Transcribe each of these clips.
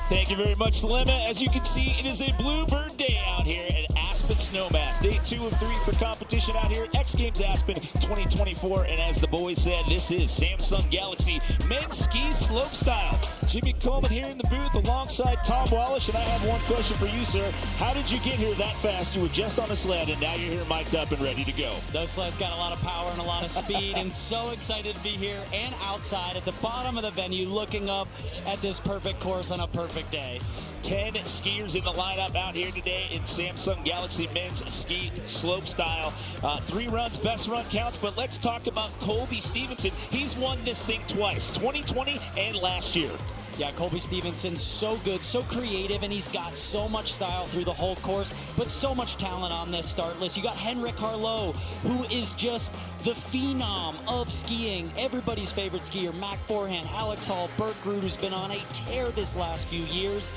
Thank you very much, Lemma. As you can see, it is a bluebird day out here at Aspen Snowmass. Day 2 of 3 for competition out here at X Games Aspen 2024. And as the boys said, this is Samsung Galaxy Men's Ski Slopestyle. Jimmy Coleman here in the booth alongside Tom Wallish. And I have one question for you, sir. How did you get here that fast? You were just on a sled, and now you're here mic'd up and ready to go. Those sleds got a lot of power and a lot of speed, and so excited to be here and outside at the bottom of the venue looking up at this perfect course on a perfect day. 10 skiers in the lineup out here today in Samsung Galaxy Men's Ski Slopestyle. 3 runs, best run counts, but let's talk about Colby Stevenson. He's won this thing twice, 2020 and last year. Yeah, Colby Stevenson, so good, so creative, and he's got so much style through the whole course, but so much talent on this start list. You got Henrik Harlaut, who is just the phenom of skiing. Everybody's favorite skier, Forehand, Alex Hall, Birk Ruud, who's been on a tear this last few years.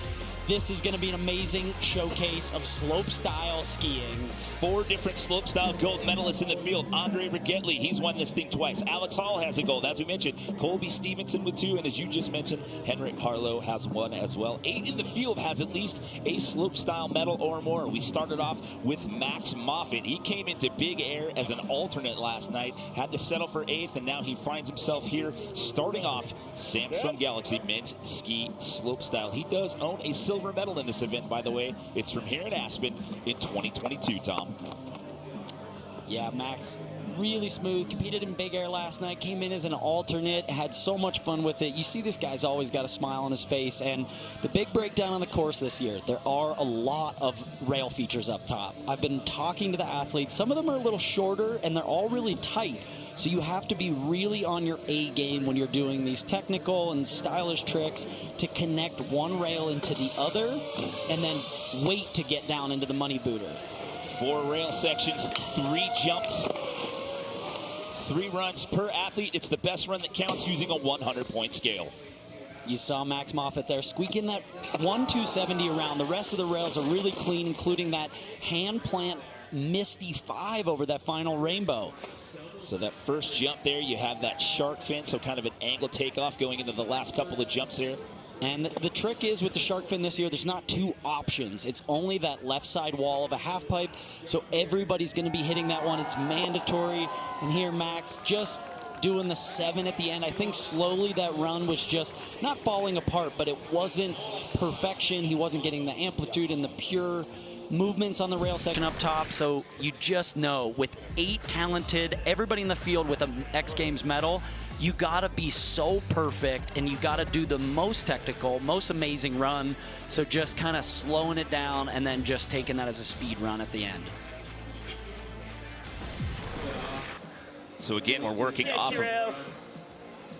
This is going to be an amazing showcase of slopestyle skiing. 4 different slopestyle gold medalists in the field. Andri Ragettli, he's won this thing twice. Alex Hall has a gold, as we mentioned. Colby Stevenson with 2, and as you just mentioned, Henrik Harlaut has 1 as well. 8 in the field has at least a slopestyle medal or more. We started off with Max Moffat. He came into big air as an alternate last night, had to settle for 8th, and now he finds himself here starting off Samsung Galaxy Men's Ski Slopestyle. He does own a silver medal in this event, by the way. It's from here at Aspen in 2022, Tom. Yeah, Max, really smooth, competed in big air last night, came in as an alternate, had so much fun with it. You see this guy's always got a smile on his face, and the big breakdown on the course this year, there are a lot of rail features up top. I've been talking to the athletes. Some of them are a little shorter, and they're all really tight. So you have to be really on your A game when you're doing these technical and stylish tricks to connect one rail into the other and then wait to get down into the money booter. 4 rail sections, 3 jumps, 3 runs per athlete. It's the best run that counts using a 100-point scale. You saw Max Moffat there squeaking that 1-270 around. The rest of the rails are really clean, including that hand plant Misty 5 over that final rainbow. So that first jump there, you have that shark fin, so kind of an angle takeoff going into the last couple of jumps there. And the trick is with the shark fin this year, there's not 2 options. It's only that left side wall of a half pipe, so everybody's going to be hitting that one. It's mandatory. And here, Max, just doing the 7 at the end. I think slowly that run was just not falling apart, but it wasn't perfection. He wasn't getting the amplitude and the pure movements on the rail section up top. So you just know with 8 talented, everybody in the field with an X Games medal, you gotta be so perfect and you gotta do the most technical, most amazing run. So just kind of slowing it down and then just taking that as a speed run at the end. So again, we're working off of...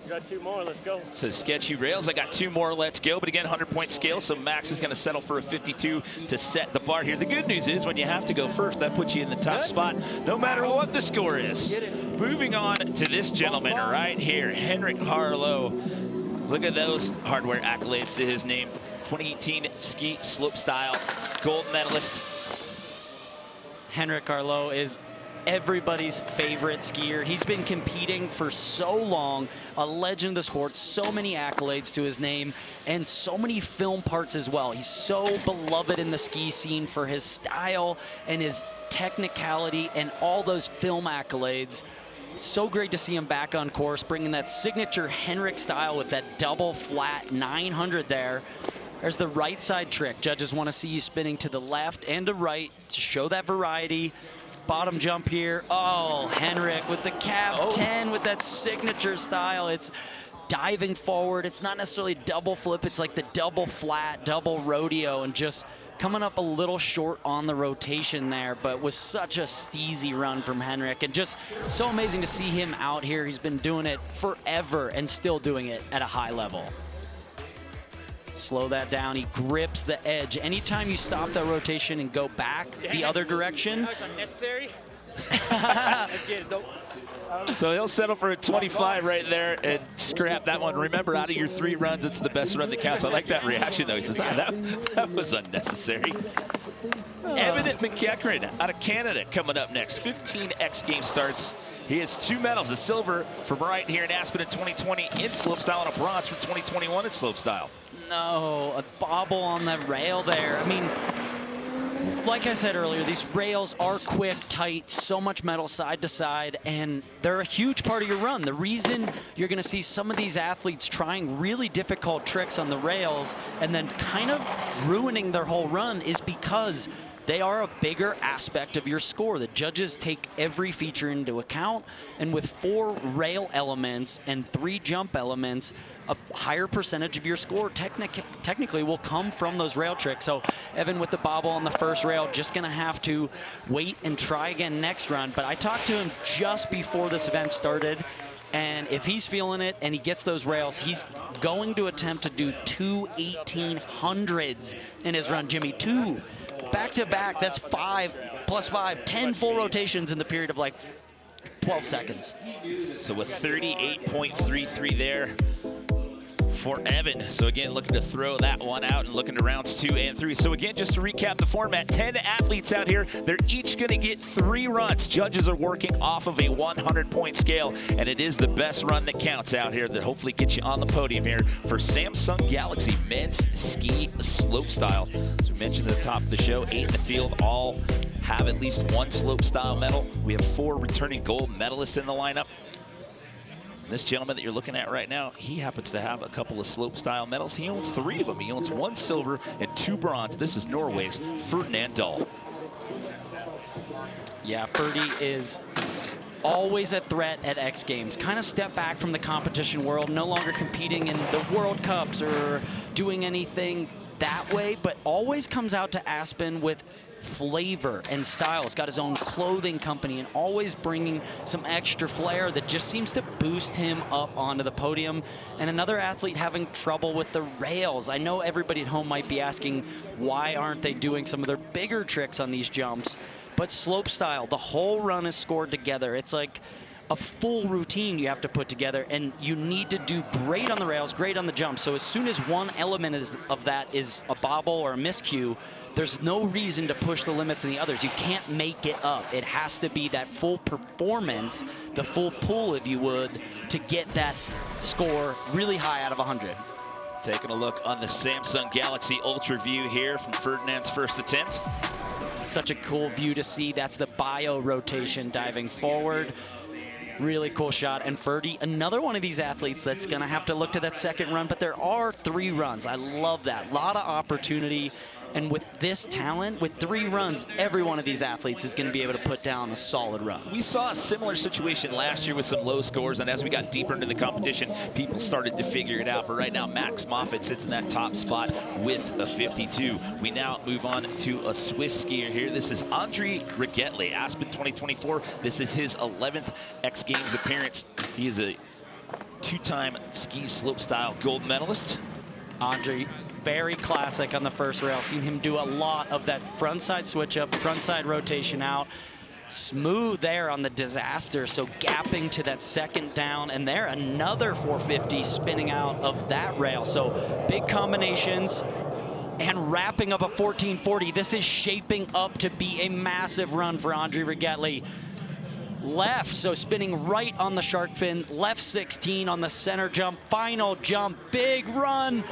You got 2 more, let's go. So sketchy rails, I got 2 more, let's go. But again, 100-point scale, so Max is going to settle for a 52 to set the bar here. The good news is when you have to go first, that puts you in the top spot, no matter what the score is. Moving on to this gentleman right here, Henrik Harlaut. Look at those hardware accolades to his name. 2018 Ski Slopestyle gold medalist. Henrik Harlaut is everybody's favorite skier. He's been competing for so long, a legend of the sport, so many accolades to his name, and so many film parts as well. He's so beloved in the ski scene for his style and his technicality and all those film accolades. So great to see him back on course, bringing that signature Henrik style with that double flat 900 there. There's the right side trick. Judges want to see you spinning to the left and to right to show that variety. Bottom jump here. Oh, Henrik with the cap 10 with that signature style. It's diving forward. It's not necessarily double flip. It's like the double flat, double rodeo, and just coming up a little short on the rotation there, but was such a steezy run from Henrik, and just so amazing to see him out here. He's been doing it forever and still doing it at a high level. Slow that down. He grips the edge. Anytime you stop that rotation and go back the other direction. That's unnecessary. Let's get it, though. So he'll settle for a 25 right there and scrap that one. Remember, out of your 3 runs, it's the best run that counts. I like that reaction, though. He says, that was unnecessary. Evan McEachran out of Canada coming up next. 15 X Games starts. He has 2 medals, a silver from right here in Aspen in 2020 in slopestyle and a bronze from 2021 in slopestyle. No, a bobble on the rail there. I mean, like I said earlier, these rails are quick, tight, so much metal side to side, and they're a huge part of your run. The reason you're going to see some of these athletes trying really difficult tricks on the rails and then kind of ruining their whole run is because they are a bigger aspect of your score. The judges take every feature into account, and with 4 rail elements and 3 jump elements, a higher percentage of your score technically will come from those rail tricks. So Evan with the bobble on the first rail, just gonna have to wait and try again next run. But I talked to him just before this event started, and if he's feeling it and he gets those rails, he's going to attempt to do 2 1800s in his run, Jimmy. 2 back-to-back, that's 5 plus 5, 10 full rotations in the period of like 12 seconds. So a 38.33 there for Evan. So again, looking to throw that one out and looking to rounds 2 and 3. So again, just to recap the format, 10 athletes out here. They're each gonna get 3 runs. Judges are working off of a 100-point scale, and it is the best run that counts out here that hopefully gets you on the podium here for Samsung Galaxy Men's Ski Slopestyle. As we mentioned at the top of the show, 8 in the field, all have at least 1 slopestyle medal. We have 4 returning gold medalists in the lineup. This gentleman that you're looking at right now, he happens to have a couple of slopestyle medals. He owns 3 of them. He owns 1 silver and 2 bronze. This is Norway's Ferdinand Dahl. Yeah, Ferdy is always a threat at X Games. Kind of step back from the competition world, no longer competing in the World Cups or doing anything that way, but always comes out to Aspen with flavor and style. He's got his own clothing company and always bringing some extra flair that just seems to boost him up onto the podium. And another athlete having trouble with the rails. I know everybody at home might be asking, why aren't they doing some of their bigger tricks on these jumps? But slopestyle, the whole run is scored together. It's like a full routine you have to put together, and you need to do great on the rails, great on the jumps. So as soon as one element of that is a bobble or a miscue, there's no reason to push the limits in the others. You can't make it up. It has to be that full performance, the full pull, if you would, to get that score really high out of 100. Taking a look on the Samsung Galaxy Ultra view here from Ferdinand's first attempt. Such a cool view to see. That's the bio rotation diving forward. Really cool shot. And Ferdy, another one of these athletes that's going to have to look to that second run, but there are 3 runs. I love that. A lot of opportunity. And with this talent, with 3 runs, every one of these athletes is going to be able to put down a solid run. We saw a similar situation last year with some low scores, and as we got deeper into the competition, people started to figure it out. But right now, Max Moffat sits in that top spot with a 52. We now move on to a Swiss skier here. This is Andri Ragettli, Aspen 2024. This is his 11th X Games appearance. He is a 2-time ski slopestyle gold medalist. Andri, very classic on the first rail. Seen him do a lot of that frontside switch up, frontside rotation out. Smooth there on the disaster, so gapping to that second down, and there another 450 spinning out of that rail. So big combinations and wrapping up a 1440. This is shaping up to be a massive run for Andri Ragettli. Left, so spinning right on the shark fin, left 16 on the center jump, final jump, big run.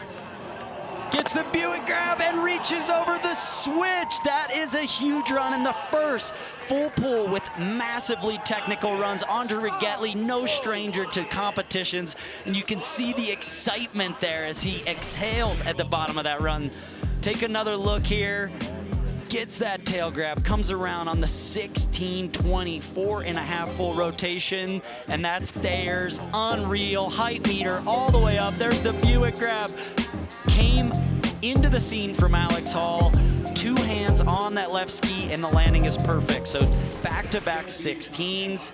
Gets the Buick grab and reaches over the switch. That is a huge run in the first full pull with massively technical runs. Andri Ragettli, no stranger to competitions, and you can see the excitement there as he exhales at the bottom of that run. Take another look here. Gets that tail grab, comes around on the 1620, 4.5 full rotation, and that's theirs. Unreal, height meter all the way up. There's the Buick grab. Came into the scene from Alex Hall. 2 hands on that left ski, and the landing is perfect. So back-to-back 16s.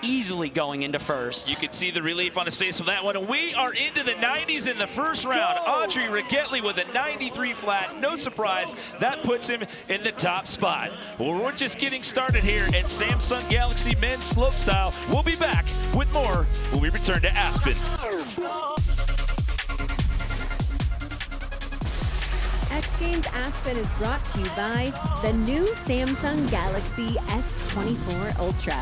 Easily going into first. You can see the relief on his face with that one. And we are into the 90s in the first round. Andri Ragettli with a 93 flat. No surprise, that puts him in the top spot. Well, we're just getting started here at Samsung Galaxy Men's Slopestyle. We'll be back with more when we return to Aspen. X Games Aspen is brought to you by the new Samsung Galaxy S24 Ultra.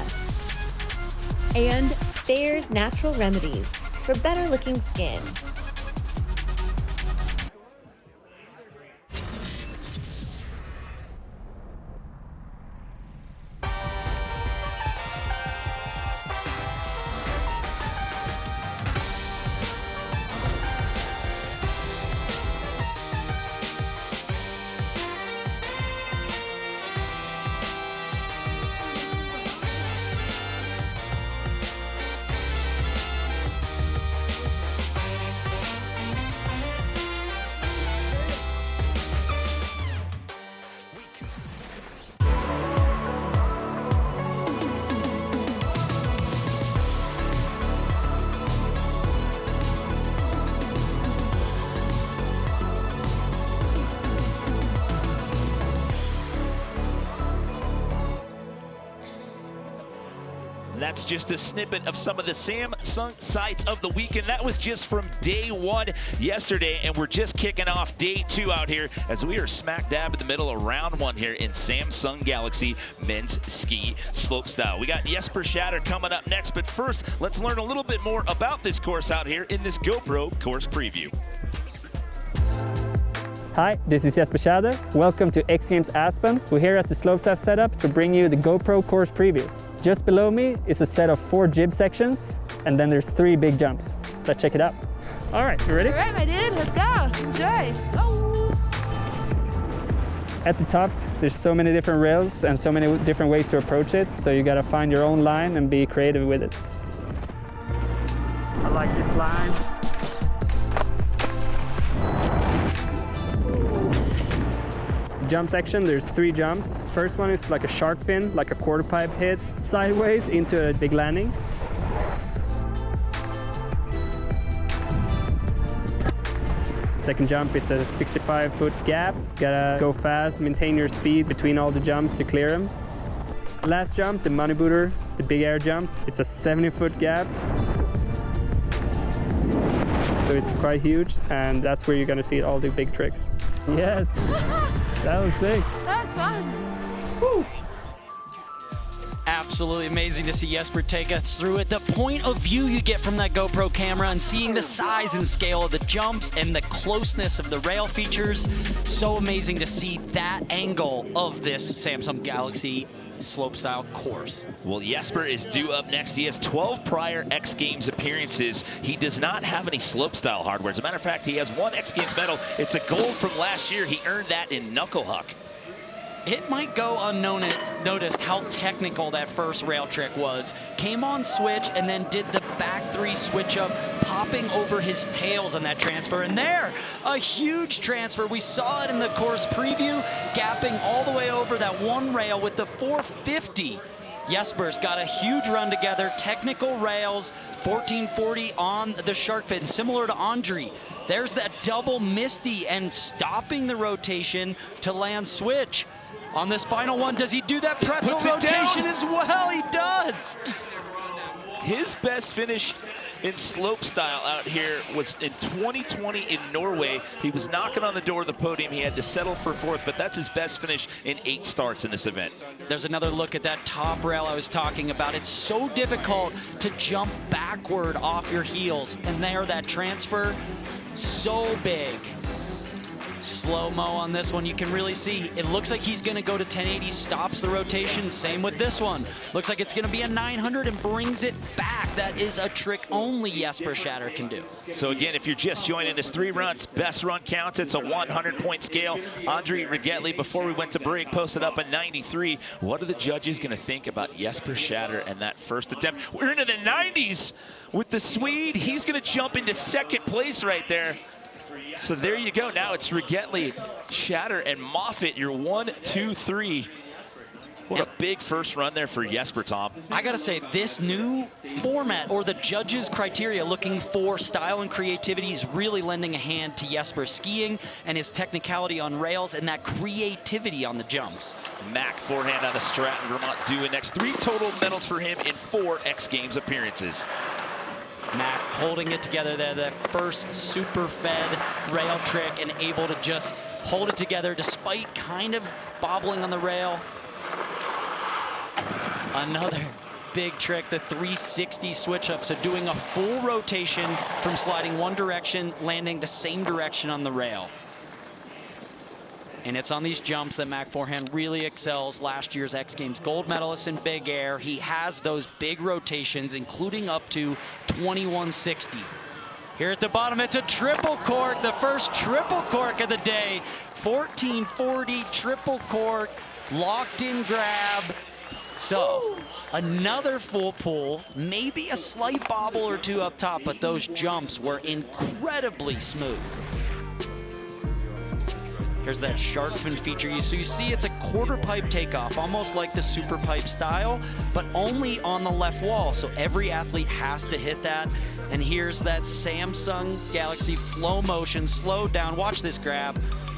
And there's Natural Remedies for better looking skin. that's just a snippet of some of the Samsung sights of the weekend. That was just from day one yesterday, and we're just kicking off day 2 out here as we are smack dab in the middle of round 1 here in Samsung Galaxy men's ski slopestyle. We got Jesper Tjader coming up next, but first, let's learn a little bit more about this course out here in this GoPro course preview. Hi, this is Jesper Tjader. Welcome to X Games Aspen. We're here at the Slopestyle setup to bring you the GoPro course preview. Just below me is a set of 4 jib sections, and then there's 3 big jumps. Let's check it out. All right, you ready? All right, my dude, let's go. Enjoy. Go. At the top, there's so many different rails and so many different ways to approach it, so you gotta find your own line and be creative with it. I like this line. Jump section, there's 3 jumps. First one is like a shark fin, like a quarter pipe hit, sideways into a big landing. Second jump is a 65-foot gap. Gotta go fast, maintain your speed between all the jumps to clear them. Last jump, the money booter, the big air jump. It's a 70-foot gap. So it's quite huge, and that's where you're gonna see all the big tricks. Yes, that was sick. That was fun. Woo. Absolutely amazing to see Jesper take us through it. The point of view you get from that GoPro camera and seeing the size and scale of the jumps and the closeness of the rail features. So amazing to see that angle of this Samsung Galaxy slopestyle course. Well, Jesper is due up next. He has 12 prior X Games appearances. He does not have any slopestyle hardware. As a matter of fact, he has 1 X Games medal. It's a gold from last year. He earned that in knuckle huck. It might go unnoticed how technical that first rail trick was. Came on switch and then did the back 3 switch up, popping over his tails on that transfer. And there, a huge transfer. We saw it in the course preview, gapping all the way over that 1 rail with the 450. Jesper's got a huge run together, technical rails, 1440 on the shark fin, similar to Andri. There's that double Misty and stopping the rotation to land switch. On this final one, does he do that pretzel rotation as well? He does. His best finish in slopestyle out here was in 2020 in Norway. He was knocking on the door of the podium. He had to settle for 4th, but that's his best finish in 8 starts in this event. There's another look at that top rail I was talking about. It's so difficult to jump backward off your heels. And there, that transfer, so big. Slow-mo on this one, you can really see it looks like he's going to go to 1080, stops the rotation. Same with this one. Looks like it's going to be a 900 and brings it back. That is a trick only Jesper Tjader can do. So again, if you're just joining us, 3 runs, best run counts. It's a 100-point scale. Andri Ragettli, before we went to break, posted up a 93. What are the judges going to think about Jesper Tjader and that first attempt? We're into the 90s with the Swede. He's going to jump into 2nd place right there. So there you go. Now it's Ragettli, Tjader, and Moffat, your 1, 2, 3. What a big first run there for Jesper, Tom. I gotta say, this new format, or the judges' criteria looking for style and creativity, is really lending a hand to Jesper skiing and his technicality on rails and that creativity on the jumps. Mac forehand out of Stratton, Vermont, due next. 3 total medals for him in 4 X Games appearances. Mac holding it together there, the first super fed rail trick, and able to just hold it together despite kind of bobbling on the rail. Another big trick, the 360 switch up, so doing a full rotation from sliding one direction, landing the same direction on the rail. And it's on these jumps that Mac Forehand really excels. Last year's X Games gold medalist in big air. He has those big rotations, including up to 2160. Here at the bottom, it's a triple cork, the first triple cork of the day. 1440 triple cork, locked in grab. So another full pull, maybe a slight bobble or 2 up top, but those jumps were incredibly smooth. Here's that shark fin feature. So you see it's a quarter pipe takeoff, almost like the super pipe style, but only on the left wall. So every athlete has to hit that. And here's that Samsung Galaxy flow motion, slow down. Watch this grab.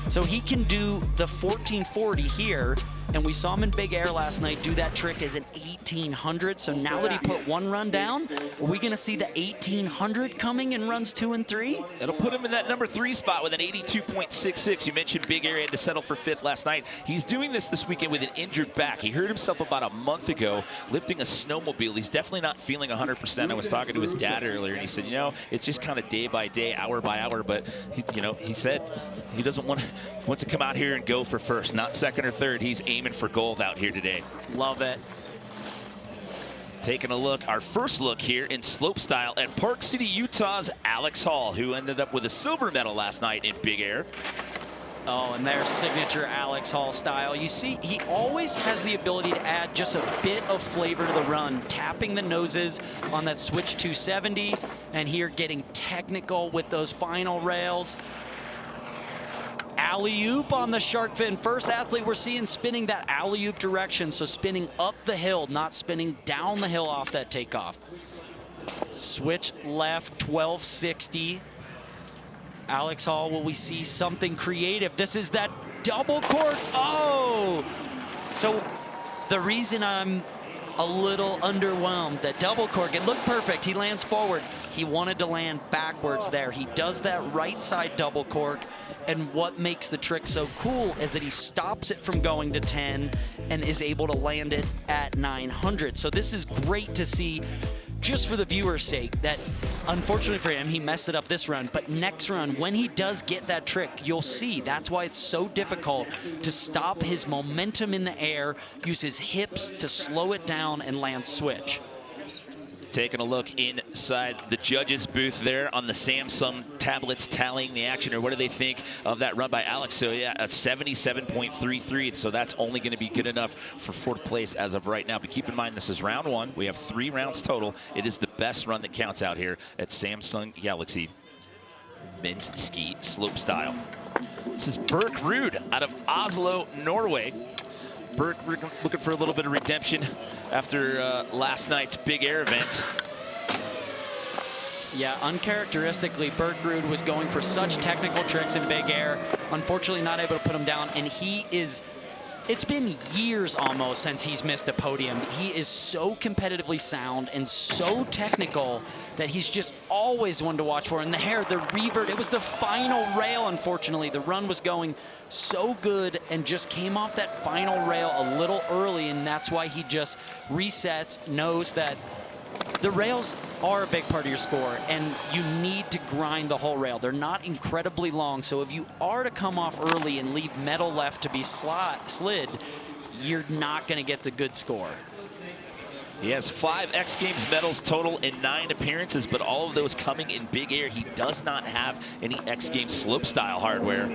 So he can do the 1440 here, and we saw him in big air last night do that trick as an 1800. So now that he put one run down, are we gonna see the 1800 coming in runs 2 and 3? It'll put him in that number 3 spot with an 82.66. You mentioned big air, had to settle for 5th last night. He's doing this weekend with an injured back. He hurt himself about a month ago lifting a snowmobile. He's definitely not feeling 100%. I was talking to his dad earlier, and he said, you know, it's just kind of day by day, hour by hour, but he said he doesn't wants to come out here and go for first, not second or third. He's aiming for gold out here today. Love it. Taking a look, our first look here in slopestyle at Park City, Utah's Alex Hall, who ended up with a silver medal last night in big air. Oh, and their signature Alex Hall style. You see, he always has the ability to add just a bit of flavor to the run, tapping the noses on that switch 270, and here getting technical with those final rails. Alley-oop on the shark fin. First athlete we're seeing spinning that alley-oop direction, so spinning up the hill, not spinning down the hill off that takeoff. Switch left, 1260. Alex Hall, will we see something creative? This is that double cork. Oh! So the reason I'm a little underwhelmed, that double cork, it looked perfect. He lands forward. He wanted to land backwards there. He does that right side double cork, and what makes the trick so cool is that he stops it from going to 10 and is able to land it at 900. So this is great to see, just for the viewer's sake, that unfortunately for him, he messed it up this run, but next run, when he does get that trick, you'll see that's why it's so difficult to stop his momentum in the air, use his hips to slow it down and land switch. Taking a look inside the judges booth there on the Samsung tablets tallying the action, or what do they think of that run by Alex? So yeah, a 77.33, so that's only going to be good enough for 4th place as of right now. But keep in mind, this is round 1. We have 3 rounds total. It is the best run that counts out here at Samsung Galaxy Men's Ski Slopestyle. This is Birk Ruud out of Oslo, Norway. Birk looking for a little bit of redemption after last night's big air event. Yeah, uncharacteristically, Birk Ruud was going for such technical tricks in big air. Unfortunately, not able to put him down, and he is, it's been years almost since he's missed a podium. He is so competitively sound and so technical that he's just always one to watch for. And the hair, the revert, it was the final rail, unfortunately. The run was going so good and just came off that final rail a little early, and that's why he just resets, knows that the rails are a big part of your score, and you need to grind the whole rail. They're not incredibly long, so if you are to come off early and leave metal left to be slid, you're not going to get the good score. He has 5 X Games medals total in 9 appearances, but all of those coming in big air. He does not have any X Games slopestyle hardware.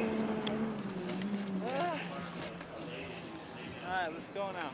All right, let's go now.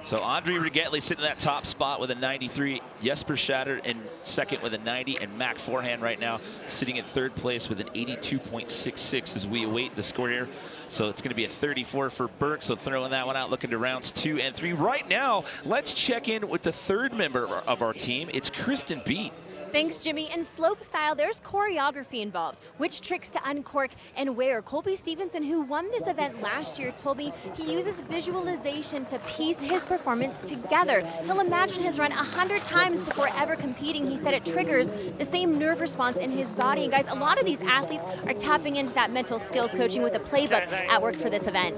So Andri Ragettli sitting in that top spot with a 93. Jesper Tjader in 2nd with a 90. And Mac Forehand right now sitting in 3rd place with an 82.66 as we await the score here. So it's going to be a 34 for Birk. So throwing that one out, looking to rounds 2 and 3. Right now, let's check in with the 3rd member of our team. It's Kristen Beat. Thanks, Jimmy. In slopestyle, there's choreography involved. Which tricks to uncork and where? Colby Stevenson, who won this event last year, told me he uses visualization to piece his performance together. He'll imagine his run 100 times before ever competing. He said it triggers the same nerve response in his body. And guys, a lot of these athletes are tapping into that mental skills coaching with a playbook at work for this event.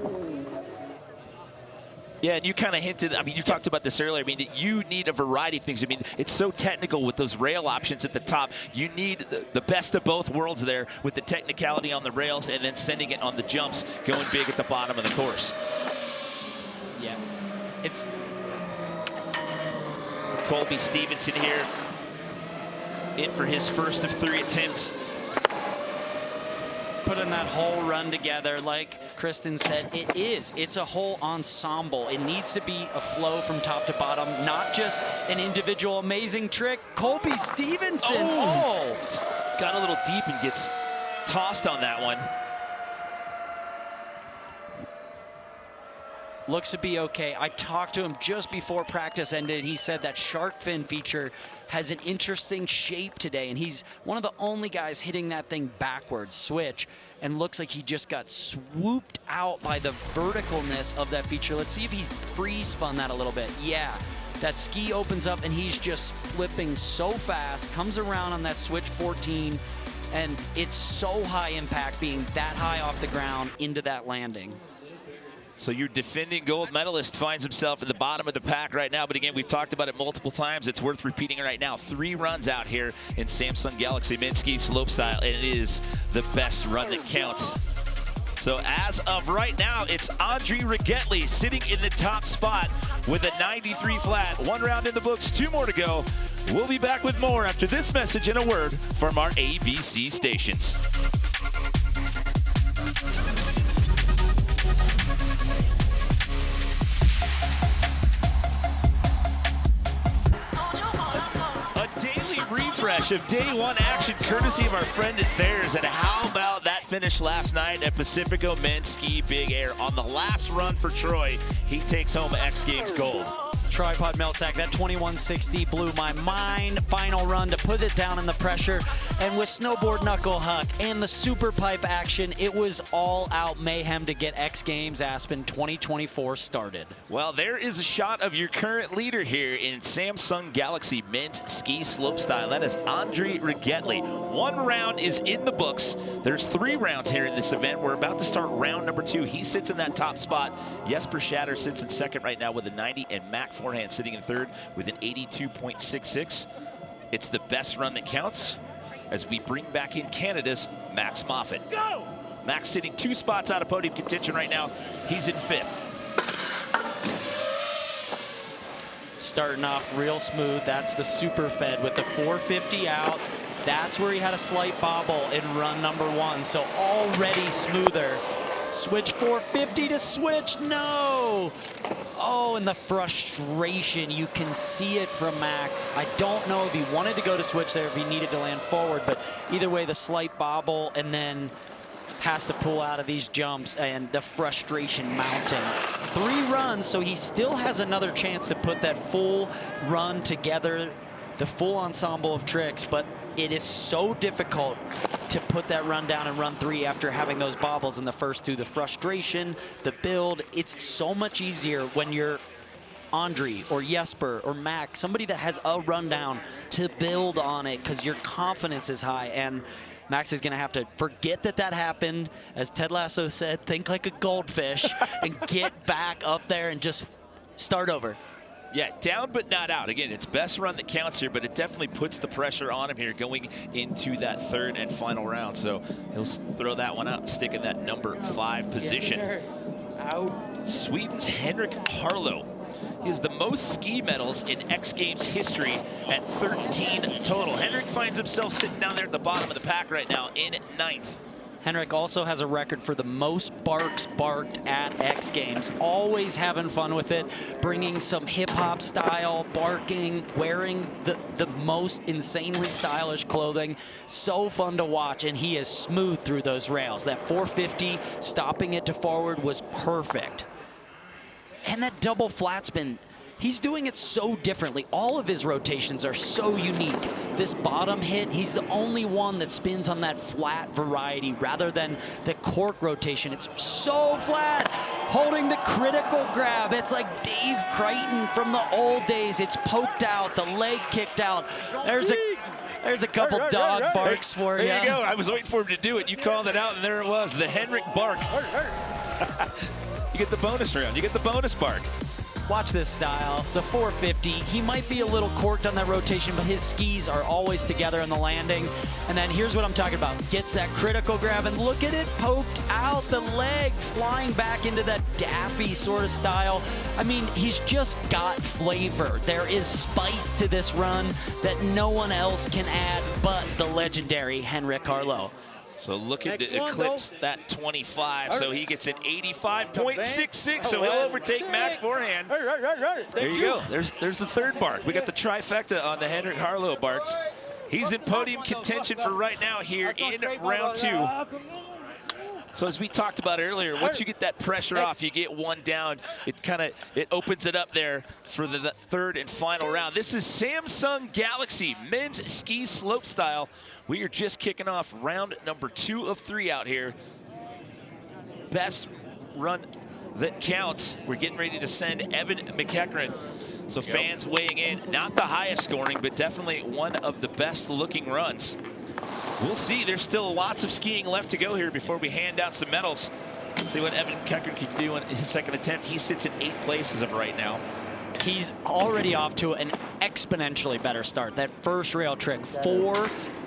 Yeah, and you kind of hinted, I mean, you talked about this earlier. I mean, you need a variety of things. I mean, it's so technical with those rail options at the top. You need the best of both worlds there with the technicality on the rails and then sending it on the jumps, going big at the bottom of the course. Yeah, it's Colby Stevenson here in for his first of 3 attempts. putting that whole run together, like Kristen said, it's a whole ensemble. It needs to be a flow from top to bottom, not just an individual amazing trick. Colby Stevenson, got a little deep and gets tossed on that one. Looks to be okay. I talked to him just before practice ended. He said that shark fin feature has an interesting shape today, and he's one of the only guys hitting that thing backwards, switch. and looks like he just got swooped out by the verticalness of that feature. Let's see if he's free-spun that a little bit. Yeah, that ski opens up and he's just flipping so fast, comes around on that switch 14, and it's so high impact being that high off the ground into that landing. So your defending gold medalist finds himself in the bottom of the pack right now. But again, we've talked about it multiple times. It's worth repeating right now. 3 runs out here in Samsung Galaxy Men's Ski Slopestyle, and it is the best run that counts. So as of right now, it's Andri Ragettli sitting in the top spot with a 93 flat. 1 round in the books, 2 more to go. We'll be back with more after this message and a word from our ABC stations. Refresh of day 1 action courtesy of our friend at Thayers. And how about that finish last night at Pacifico Men's Ski Big Air? On the last run for Troy, he takes home X Games gold. Tripod melt sack, that 2160 blew my mind. Final run to put it down in the pressure. And with snowboard knuckle huck and the super pipe action, it was all out mayhem to get X Games Aspen 2024 started. Well, there is a shot of your current leader here in Samsung Galaxy Men's Ski Slopestyle. That is Andri Ragettli. 1 round is in the books. There's 3 rounds here in this event. We're about to start round number 2. He sits in that top spot. Jesper Tjader sits in second right now with a 90, and Forehand sitting in third with an 82.66. It's the best run that counts as we bring back in Canada's Max Moffat. Go! Max sitting 2 spots out of podium contention right now. He's in 5th. Starting off real smooth. That's the super fed with the 450 out. That's where he had a slight bobble in run number 1. So already smoother. Switch 450 to switch. No! Oh, and the frustration, you can see it from Max. I don't know if he wanted to go to switch there, if he needed to land forward, but either way, the slight bobble and then has to pull out of these jumps and the frustration mounting. 3 runs, so he still has another chance to put that full run together, the full ensemble of tricks, but it is so difficult to put that run down in run 3 after having those bobbles in the first 2. The frustration, the build, it's so much easier when you're Andri or Jesper or Max, somebody that has a rundown to build on it because your confidence is high. And Max is going to have to forget that that happened. As Ted Lasso said, think like a goldfish and get back up there and just start over. Yeah, down but not out. Again, it's best run that counts here, but it definitely puts the pressure on him here going into that 3rd and final round. So he'll throw that one out and stick in that number 5 position. Yes, out. Sweden's Henrik Harlaut. He has the most ski medals in X Games history at 13 total. Henrik finds himself sitting down there at the bottom of the pack right now in 9th. Henrik also has a record for the most barks barked at X Games. Always having fun with it, bringing some hip-hop style, barking, wearing the most insanely stylish clothing. So fun to watch, and he is smooth through those rails. That 450, stopping it to forward was perfect. And that double flat spin, he's doing it so differently. All of his rotations are so unique. This bottom hit, he's the only one that spins on that flat variety rather than the cork rotation. It's so flat, holding the critical grab. It's like Dave Crichton from the old days. It's poked out, the leg kicked out. There's a couple dog barks for you. There you go. I was waiting for him to do it. You called it out, and there it was, the Henrik bark. You get the bonus round. You get the bonus bark. Watch this style, the 450. He might be a little corked on that rotation, but his skis are always together in the landing. And then here's what I'm talking about. Gets that critical grab, and look at it poked out, the leg flying back into that daffy sort of style. I mean, he's just got flavor. There is spice to this run that no one else can add but the legendary Henrik Harlaut. So looking to eclipse that 25, so he gets an 85.66, so he'll overtake Mac Forehand. There you go. There's the 3rd bark. We got the trifecta on the Henrik Harlaut barks. He's in podium contention for right now here in round 2. So as we talked about earlier, once you get that pressure off, you get one down, it opens it up there for the third and final round. This is Samsung Galaxy men's ski slopestyle. We are just kicking off round number 2 of 3 out here. Best run that counts. We're getting ready to send Evan McEachran. So fans weighing in, not the highest scoring, but definitely one of the best looking runs. We'll see. There's still lots of skiing left to go here before we hand out some medals. Let's see what Evan McEachran can do in his second attempt. He sits in 8th place as of right now. He's already off to an exponentially better start. That first rail trick, 4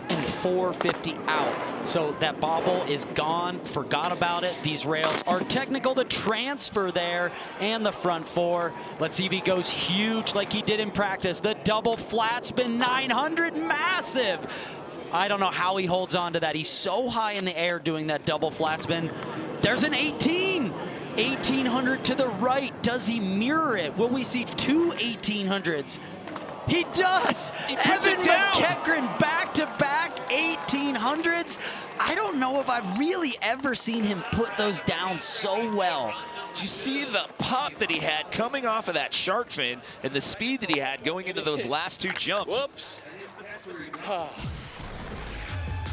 and 450 out. So that bobble is gone, forgot about it. These rails are technical. The transfer there and the front 4. Let's see if he goes huge like he did in practice. The double flat spin 900, massive. I don't know how he holds on to that. He's so high in the air doing that double flat spin. There's an 1800 to the right. Does he mirror it? Will we see 2 1800s? He does. Evan McEachran back-to-back 1800s. I don't know if I've really ever seen him put those down so well. Did you see the pop that he had coming off of that shark fin and the speed that he had going into those last 2 jumps? Whoops.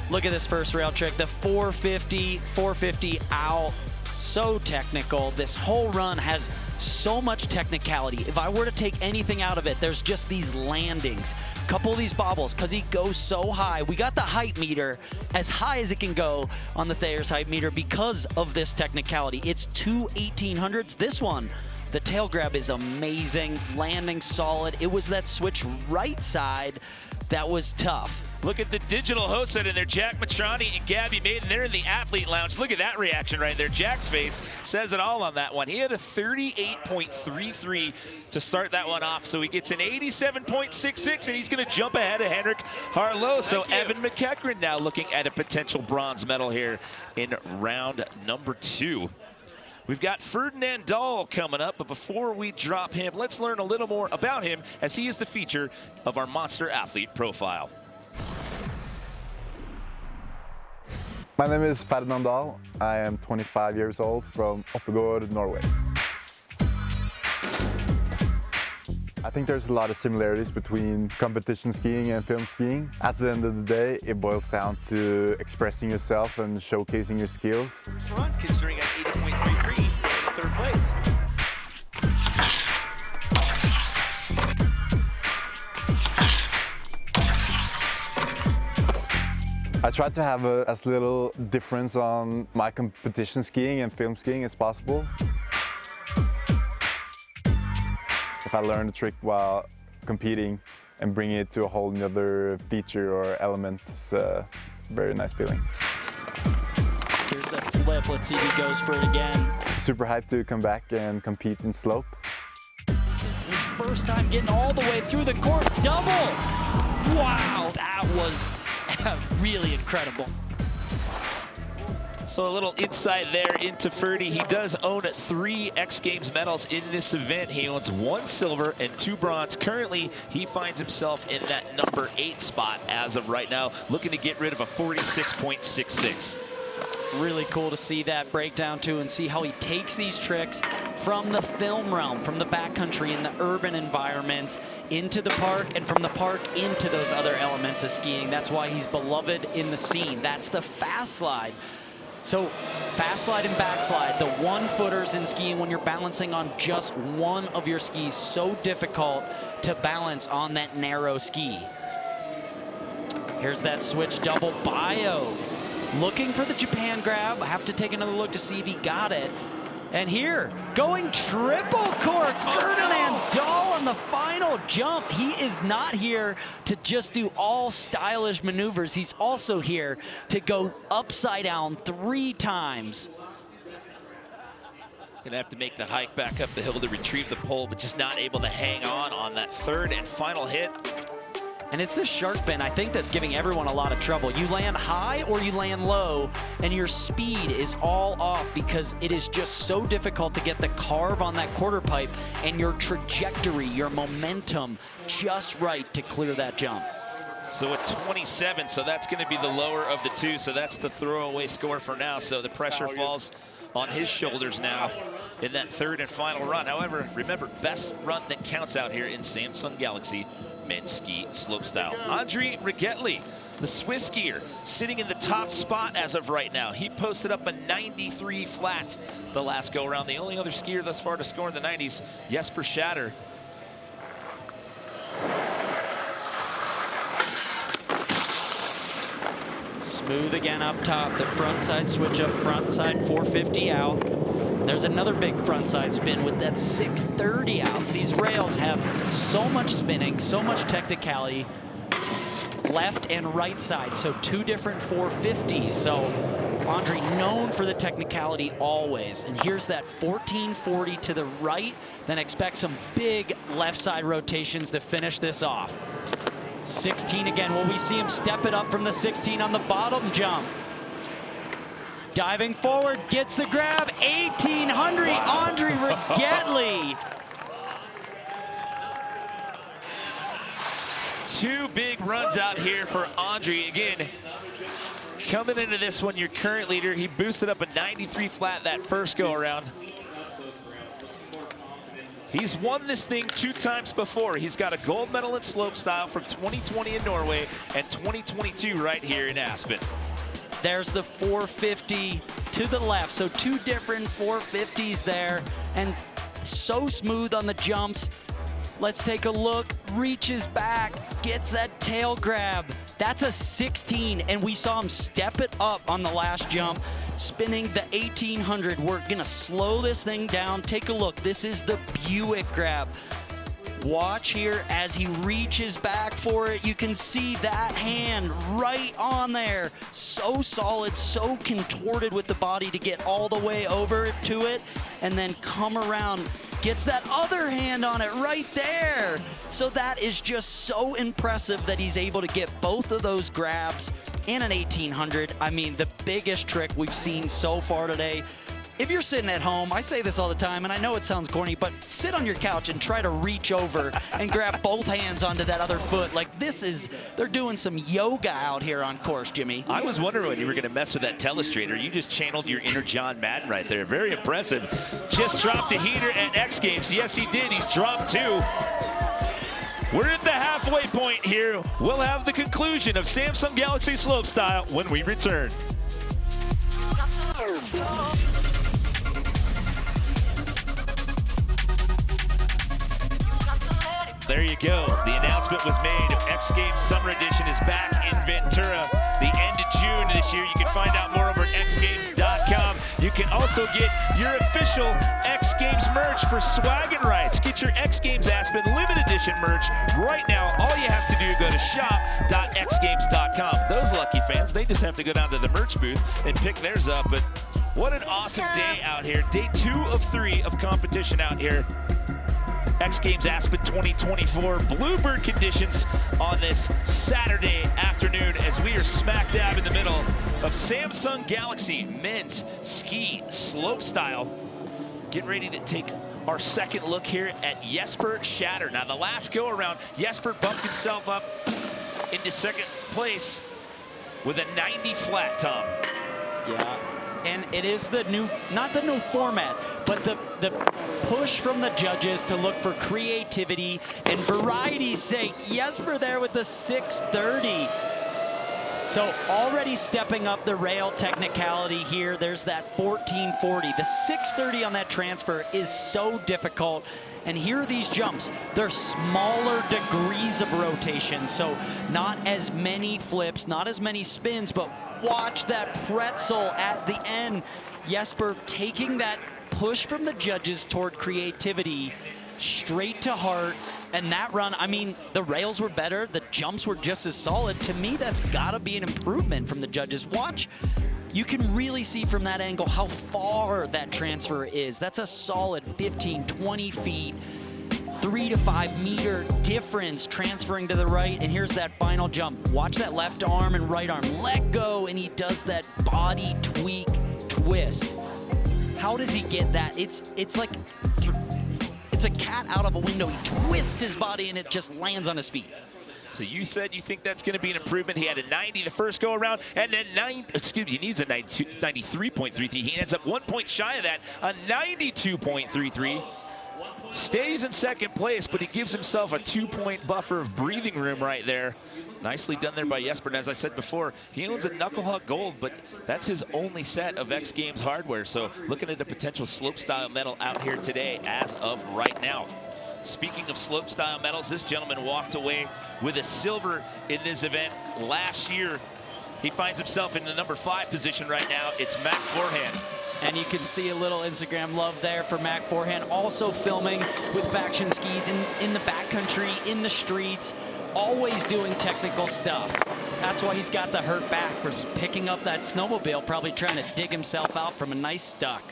Look at this first rail trick, the 450 out, so technical. This whole run has so much technicality. If I were to take anything out of it, there's just these landings. Couple of these bobbles, because he goes so high. We got the height meter as high as it can go on the Thayer's height meter because of this technicality. It's 2 1800s. This one, the tail grab is amazing, landing solid. It was that switch right side that was tough. Look at the digital host in there, Jack Matrani and Gabby Maiden. They're in the athlete lounge. Look at that reaction right there. Jack's face says it all on that one. He had a 38.33 to start that one off, so he gets an 87.66, and he's going to jump ahead of Henrik Harlaut. So Evan McEachran now looking at a potential bronze medal here in round number 2. We've got Ferdinand Dahl coming up, but before we drop him, let's learn a little more about him as he is the feature of our Monster Athlete Profile. My name is Ferdinand Dahl. I am 25 years old from Oppegård, Norway. I think there's a lot of similarities between competition skiing and film skiing. At the end of the day, it boils down to expressing yourself and showcasing your skills. Run, considering at 80.33, he's staying in 3rd place. I try to have as little difference on my competition skiing and film skiing as possible. If I learn a trick while competing and bring it to a whole nother feature or element, it's a very nice feeling. Here's the flip. Let's see if he goes for it again. Super hyped to come back and compete in slope. This is his first time getting all the way through the course. Double! Wow, that was really incredible. So a little insight there into Ferdy. He does own 3 X Games medals in this event. He owns 1 silver and 2 bronze. Currently, he finds himself in that number 8 spot as of right now, looking to get rid of a 46.66. Really cool to see that breakdown too and see how he takes these tricks from the film realm, from the backcountry and the urban environments into the park, and from the park into those other elements of skiing. That's why he's beloved in the scene. That's the fast slide. So fast slide and backslide, the 1-footers in skiing when you're balancing on just one of your skis, so difficult to balance on that narrow ski. Here's that switch double bio. Looking for the Japan grab. I have to take another look to see if he got it. And here, going triple cork, Ferdinand Dahl on the final jump. He is not here to just do all stylish maneuvers. He's also here to go upside down 3 times. Gonna have to make the hike back up the hill to retrieve the pole, but just not able to hang on that 3rd and final hit. And it's this shark fin, I think, that's giving everyone a lot of trouble. You land high or you land low, and your speed is all off because it is just so difficult to get the carve on that quarter pipe and your trajectory, your momentum just right to clear that jump. So a 27, so that's going to be the lower of the two. So that's the throwaway score for now. So the pressure falls on his shoulders now in that third and final run. However, remember, best run that counts out here in Samsung Galaxy men's ski slopestyle. Andri Ragettli, the Swiss skier, sitting in the top spot as of right now. He posted up a 93 flat the last go around. The only other skier thus far to score in the 90s, Jesper Tjader. Smooth again up top. The front side switch up, front side 450 out. There's another big front side spin with that 630 out. These rails have so much spinning, so much technicality, left and right side. So two different 450s. So Andri known for the technicality always. And here's that 1440 to the right. Then expect some big left side rotations to finish this off. 16 again. Will we see him step it up from the 16 on the bottom jump? Diving forward, gets the grab. 1800, wow. Andri Ragettli. Two big runs out here for Andri. Again, coming into this one, your current leader, he boosted up a 93 flat that first go around. He's won this thing 2 times before. He's got a gold medal in slopestyle from 2020 in Norway and 2022 right here in Aspen. There's the 450 to the left. So two different 450s there, and so smooth on the jumps. Let's take a look. Reaches back, gets that tail grab. That's a 16, and we saw him step it up on the last jump, spinning the 1800. We're gonna slow this thing down. Take a look. This is the Buick grab. Watch here as he reaches back for it. You can see that hand right on there. So solid, so contorted with the body to get all the way over to it, and then come around. Gets that other hand on it right there. So that is just so impressive that he's able to get both of those grabs in an 1800. I mean, the biggest trick we've seen so far today. If you're sitting at home, I say this all the time, and I know it sounds corny, but sit on your couch and try to reach over and grab both hands onto that other foot. Like, this is, they're doing some yoga out here on course, Jimmy. I was wondering when you were going to mess with that telestrator. You just channeled your inner John Madden right there. Very impressive. Just dropped a heater at X Games. Yes, he did. He's dropped 2. We're at the halfway point here. We'll have the conclusion of Samsung Galaxy Slopestyle when we return. There you go. The announcement was made. X Games Summer Edition is back in Ventura the end of June this year. You can find out more over at xgames.com. You can also get your official X Games merch for swaggin' rights. Get your X Games Aspen limited edition merch right now. All you have to do is go to shop.xgames.com. Those lucky fans, they just have to go down to the merch booth and pick theirs up. But what an awesome day out here. Day 2 of 3 of competition out here. X Games Aspen 2024 Bluebird conditions on this Saturday afternoon as we are smack dab in the middle of Samsung Galaxy men's ski slopestyle. Getting ready to take our second look here at Jesper Tjader. Now the last go around, Jesper bumped himself up into second place with a 90 flat, Tom. Yeah. And it is the new, not the new format, but the push from the judges to look for creativity and variety's sake. Jesper there with the 630. So already stepping up the rail technicality here. There's that 1440. The 630 on that transfer is so difficult. And here are these jumps. They're smaller degrees of rotation. So not as many flips, not as many spins, but watch that pretzel at the end. Jesper taking that push from the judges toward creativity straight to heart. And that run, I mean, the rails were better. The jumps were just as solid. To me, that's gotta be an improvement from the judges. Watch, you can really see from that angle how far that transfer is. That's a solid 15, 20 feet. 3 to 5 meter difference transferring to the right. And here's that final jump. Watch that left arm and right arm let go, and he does that body tweak twist. How does he get that? It's like it's a cat out of a window. He twists his body and it just lands on his feet. So you said you think that's going to be an improvement. He had a 90 the first go around, and then he needs a 93.33. He ends up 1 point shy of that, a 92.33. Stays in second place, but he gives himself a 2-point buffer of breathing room right there. Nicely done there by Jesper, and as I said before, he owns a Knucklehuck Gold, but that's his only set of X Games hardware, so looking at a potential Slopestyle medal out here today as of right now. Speaking of Slopestyle medals, this gentleman walked away with a silver in this event last year. He finds himself in the number 5 position right now. It's Mac Forehand. And you can see a little Instagram love there for Mac Forehand, also filming with faction skis in the backcountry, in the streets, always doing technical stuff. That's why he's got the hurt back for picking up that snowmobile, probably trying to dig himself out from a nice stuck.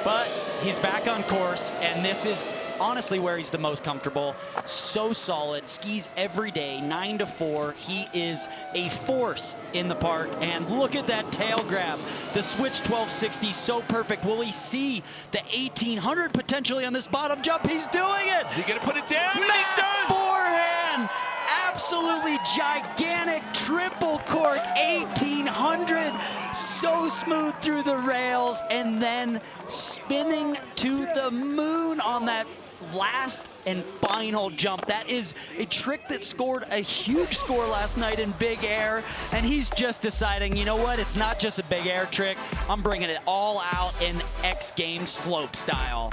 But he's back on course, and this is honestly where he's the most comfortable. So solid, skis every day, 9 to 4. He is a force in the park, and look at that tail grab. The switch 1260, so perfect. Will he see the 1800 potentially on this bottom jump? He's doing it! Is he gonna put it down? Mac Forehand! Absolutely gigantic triple cork 1800, so smooth through the rails, and then spinning to the moon on that last and final jump. That is a trick that scored a huge score last night in big air, and he's just deciding, you know what, it's not just a big air trick, I'm bringing it all out in X Games Slopestyle.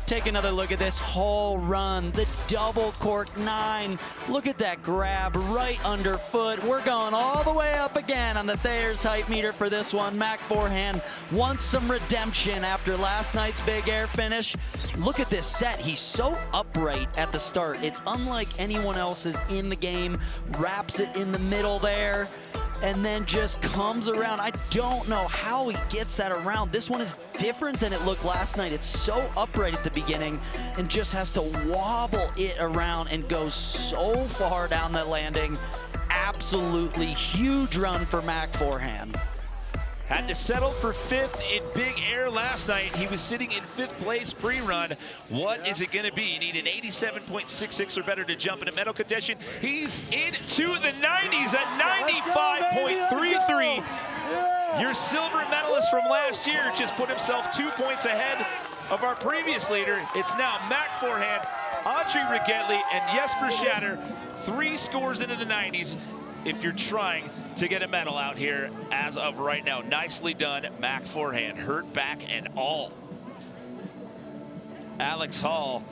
Take another look at this whole run, the double cork 9. Look at that grab right underfoot. We're going all the way up again on the Thayer's height meter for this one. Mac Forehand wants some redemption after last night's big air finish. Look at this set. He's so upright at the start. It's unlike anyone else's in the game. Wraps it in the middle there, and then just comes around. I don't know how he gets that around. This one is different than it looked last night. It's so upright at the beginning and just has to wobble it around and go so far down the landing. Absolutely huge run for Mac Forehand. Had to settle for 5th in big air last night. He was sitting in 5th place pre-run. What is it going to be? You need an 87.66 or better to jump into medal contention. He's into the 90s at 95.33. Your silver medalist from last year just put himself 2 points ahead of our previous leader. It's now Mac Forehand, Andri Ragettli, and Jesper Tjader. 3 scores into the 90s. If you're trying to get a medal out here as of right now. Nicely done, Mac Forehand, hurt back and all. Alex Hall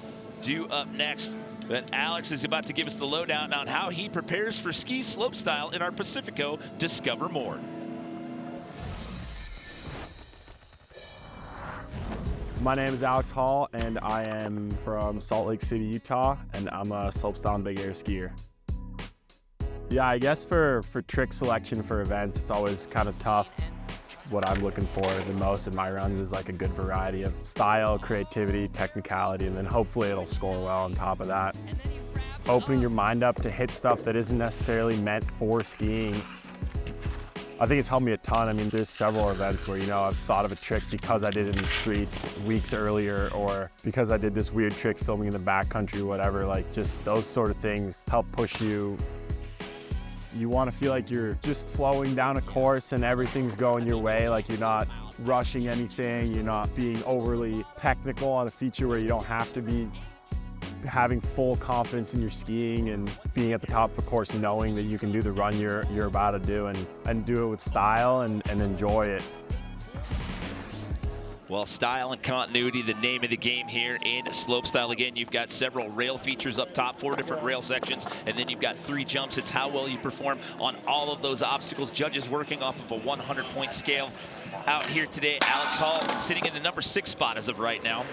due up next, but Alex is about to give us the lowdown on how he prepares for ski slopestyle in our Pacifico. Discover more. My name is Alex Hall, and I am from Salt Lake City, Utah, and I'm a slopestyle and big air skier. Yeah, I guess for trick selection for events, it's always kind of tough. What I'm looking for the most in my runs is like a good variety of style, creativity, technicality, and then hopefully it'll score well on top of that. Opening your mind up to hit stuff that isn't necessarily meant for skiing. I think it's helped me a ton. I mean, there's several events where, you know, I've thought of a trick because I did it in the streets weeks earlier, or because I did this weird trick filming in the backcountry, whatever. Like, just those sort of things help push you. You want to feel like you're just flowing down a course and everything's going your way, like you're not rushing anything, you're not being overly technical on a feature where you don't have to be, having full confidence in your skiing and being at the top of a course knowing that you can do the run you're about to do and do it with style and enjoy it. Well, style and continuity, the name of the game here in slopestyle. Again, you've got several rail features up top, 4 different rail sections, and then you've got 3 jumps. It's how well you perform on all of those obstacles. Judges working off of a 100-point scale out here today. Alex Hall sitting in the number 6 spot as of right now.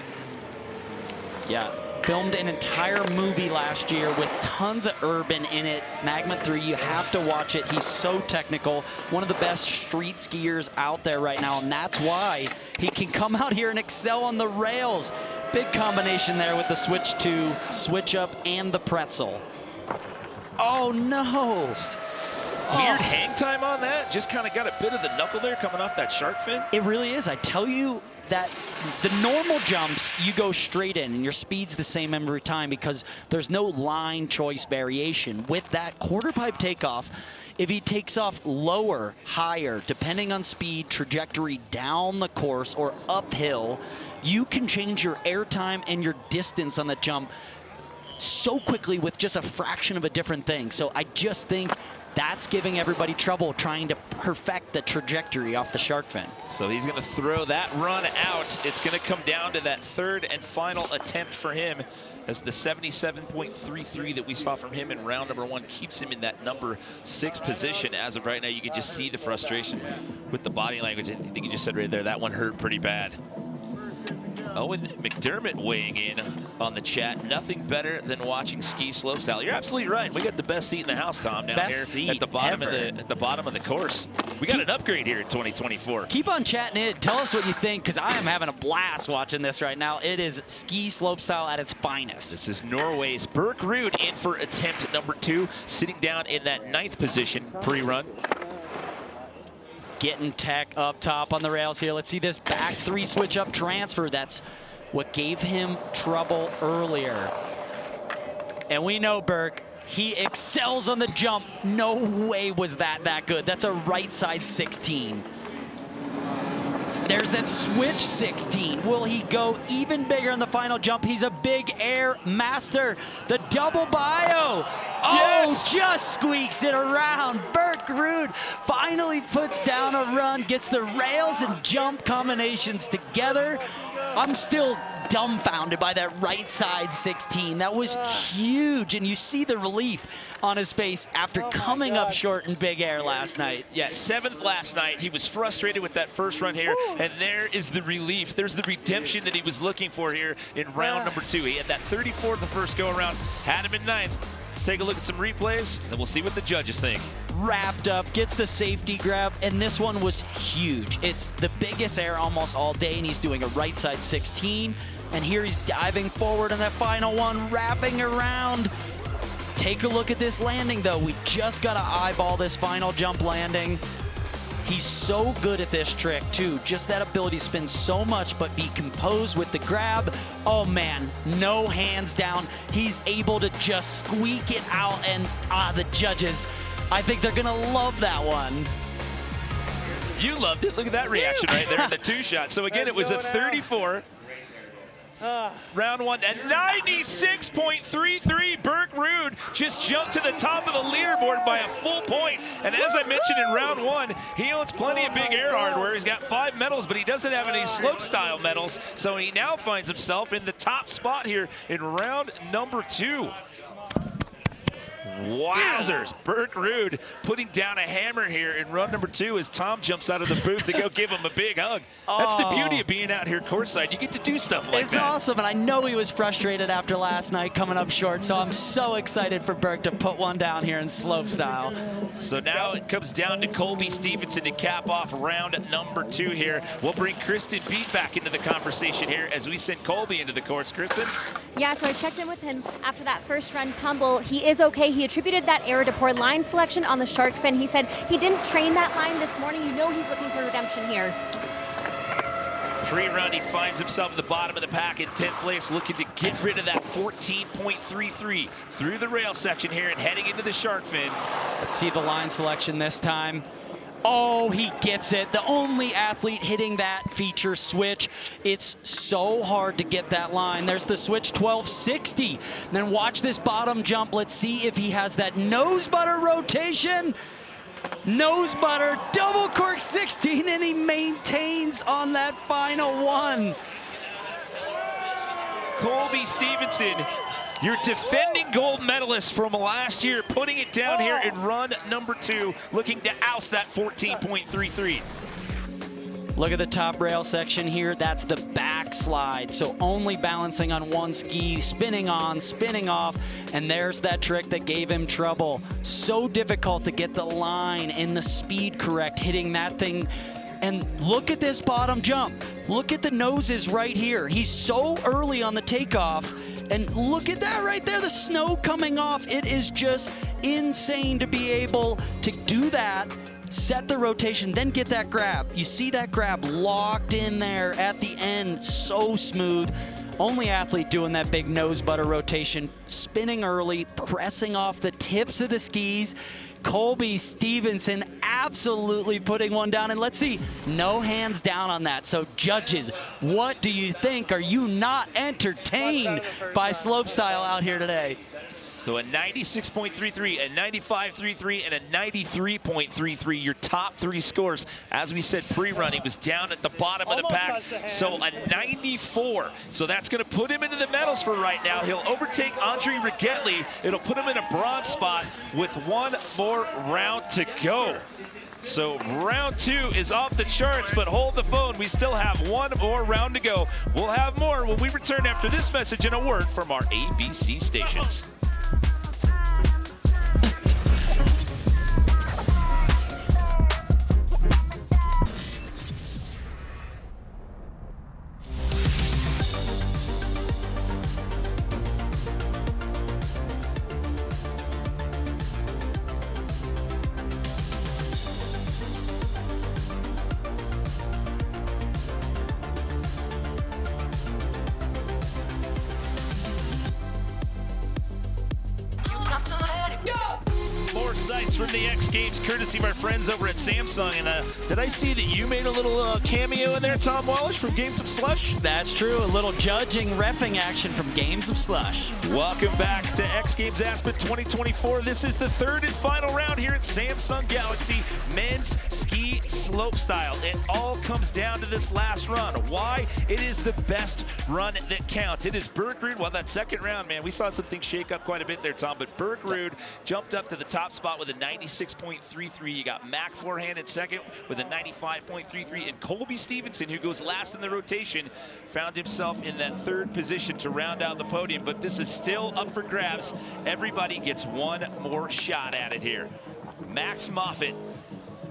Yeah, filmed an entire movie last year with tons of urban in it. Magma 3, you have to watch it. He's so technical, one of the best street skiers out there right now, and that's why he can come out here and excel on the rails. Big combination there with the switch 2, switch up, and the pretzel. Oh no! weird hang time on that. Just kind of got a bit of the knuckle there coming off that shark fin. It really is. I tell you that the normal jumps, you go straight in and your speed's the same every time because there's no line choice variation. With that quarter pipe takeoff, if he takes off lower, higher, depending on speed, trajectory down the course or uphill, you can change your air time and your distance on the jump so quickly with just a fraction of a different thing. So I just think that's giving everybody trouble trying to perfect the trajectory off the shark fin. So he's going to throw that run out. It's going to come down to that third and final attempt for him, as the 77.33 that we saw from him in round number 1 keeps him in that number 6 position. As of right now, you can just see the frustration with the body language. I think you just said right there, that one hurt pretty bad. Owen McDermott weighing in on the chat. Nothing better than watching ski slopestyle. You're absolutely right. We got the best seat in the house, Tom, down here at the bottom of the course. We got an upgrade here in 2024. Keep on chatting in. Tell us what you think, because I am having a blast watching this right now. It is ski slopestyle at its finest. This is Norway's Birk Ruud in for attempt number 2, sitting down in that 9th position pre-run. Getting tech up top on the rails here. Let's see this back 3 switch up transfer. That's what gave him trouble earlier. And we know Birk, he excels on the jump. No way was that good. That's a right side 16. There's that switch 16. Will he go even bigger in the final jump? He's a big air master. The double bio. Yes! Oh, just squeaks it around. Birk Ruud finally puts down a run, gets the rails and jump combinations together. I'm still dumbfounded by that right side 16. That was huge, and you see the relief on his face after coming up short in big air last night. Yeah, 7th last night. He was frustrated with that first run here, and there is the relief. There's the redemption that he was looking for here in round number 2. He had that 34 the first go-around, had him in 9th. Let's take a look at some replays, and we'll see what the judges think. Wrapped up, gets the safety grab, and this one was huge. It's the biggest air almost all day, and he's doing a right side 16. And here he's diving forward in that final one, wrapping around. Take a look at this landing, though. We just got to eyeball this final jump landing. He's so good at this trick, too. Just that ability to spin so much, but be composed with the grab. Oh, man, no hands down. He's able to just squeak it out, and the judges, I think they're going to love that one. You loved it. Look at that reaction right there in the 2 shot. So, again, it was a 34. Round 1 at 96.33. Birk Ruud just jumped to the top of the leaderboard by a full point. And as I mentioned in round 1, he owns plenty of big air hardware. He's got 5 medals, but he doesn't have any slopestyle medals. So he now finds himself in the top spot here in round number 2. Wowzers. Birk Ruud putting down a hammer here in run number 2 as Tom jumps out of the booth to go give him a big hug. That's the beauty of being out here courtside. You get to do stuff like that. It's awesome, and I know he was frustrated after last night coming up short, so I'm so excited for Birk to put one down here in slopestyle. So now it comes down to Colby Stevenson to cap off round number 2 here. We'll bring Kristen Beat back into the conversation here as we send Colby into the courts. Kristen? Yeah, so I checked in with him after that first run tumble. He is okay. He attributed that error to poor line selection on the shark fin. He said he didn't train that line this morning. You know he's looking for redemption here. Pre-run, he finds himself at the bottom of the pack in 10th place, looking to get rid of that 14.33 through the rail section here and heading into the shark fin. Let's see the line selection this time. Oh, he gets it. The only athlete hitting that feature switch. It's so hard to get that line. There's the switch 1260. And then watch this bottom jump. Let's see if he has that nose butter rotation. Nose butter, double cork 16, and he maintains on that final one. Colby Stevenson, your defending gold medalist from last year, putting it down here in run number 2, looking to oust that 14.33. Look at the top rail section here. That's the backslide. So only balancing on one ski, spinning on, spinning off, and there's that trick that gave him trouble. So difficult to get the line and the speed correct, hitting that thing. And look at this bottom jump. Look at the noses right here. He's so early on the takeoff. And look at that right there, the snow coming off. It is just insane to be able to do that, set the rotation, then get that grab. You see that grab locked in there at the end, so smooth. Only athlete doing that big nose butter rotation, spinning early, pressing off the tips of the skis. Colby Stevenson absolutely putting one down, and let's see, no hands down on that. So judges, what do you think? Are you not entertained by Slopestyle out here today? So a 96.33, a 95.33, and a 93.33, your top 3 scores. As we said pre-run, he was down at the bottom of the pack, so a 94. So that's going to put him into the medals for right now. He'll overtake Andri Ragettli. It'll put him in a bronze spot with one more round to go. So round 2 is off the charts, but hold the phone. We still have one more round to go. We'll have more when we return after this message and a word from our ABC stations. From the X Games, courtesy of our friends over at Samsung. And did I see that you made a little cameo in there, Tom Wallish, from Games of Slush? That's true, a little judging, reffing action from Games of Slush. Welcome back to X Games Aspen 2024. This is the 3rd and final round here at Samsung Galaxy Men's Ski Slopestyle. It all comes down to this last run. Why? It is the best run that counts. It is Birk Ruud. Well, that second round, man, we saw some things shake up quite a bit there, Tom, but Birk Ruud jumped up to the top spot with a 96.33. You got Mac Forehand in second with a 95.33, and Colby Stevenson, who goes last in the rotation, found himself in that 3rd position to round out the podium. But this is still up for grabs. Everybody gets one more shot at it here. Max Moffat,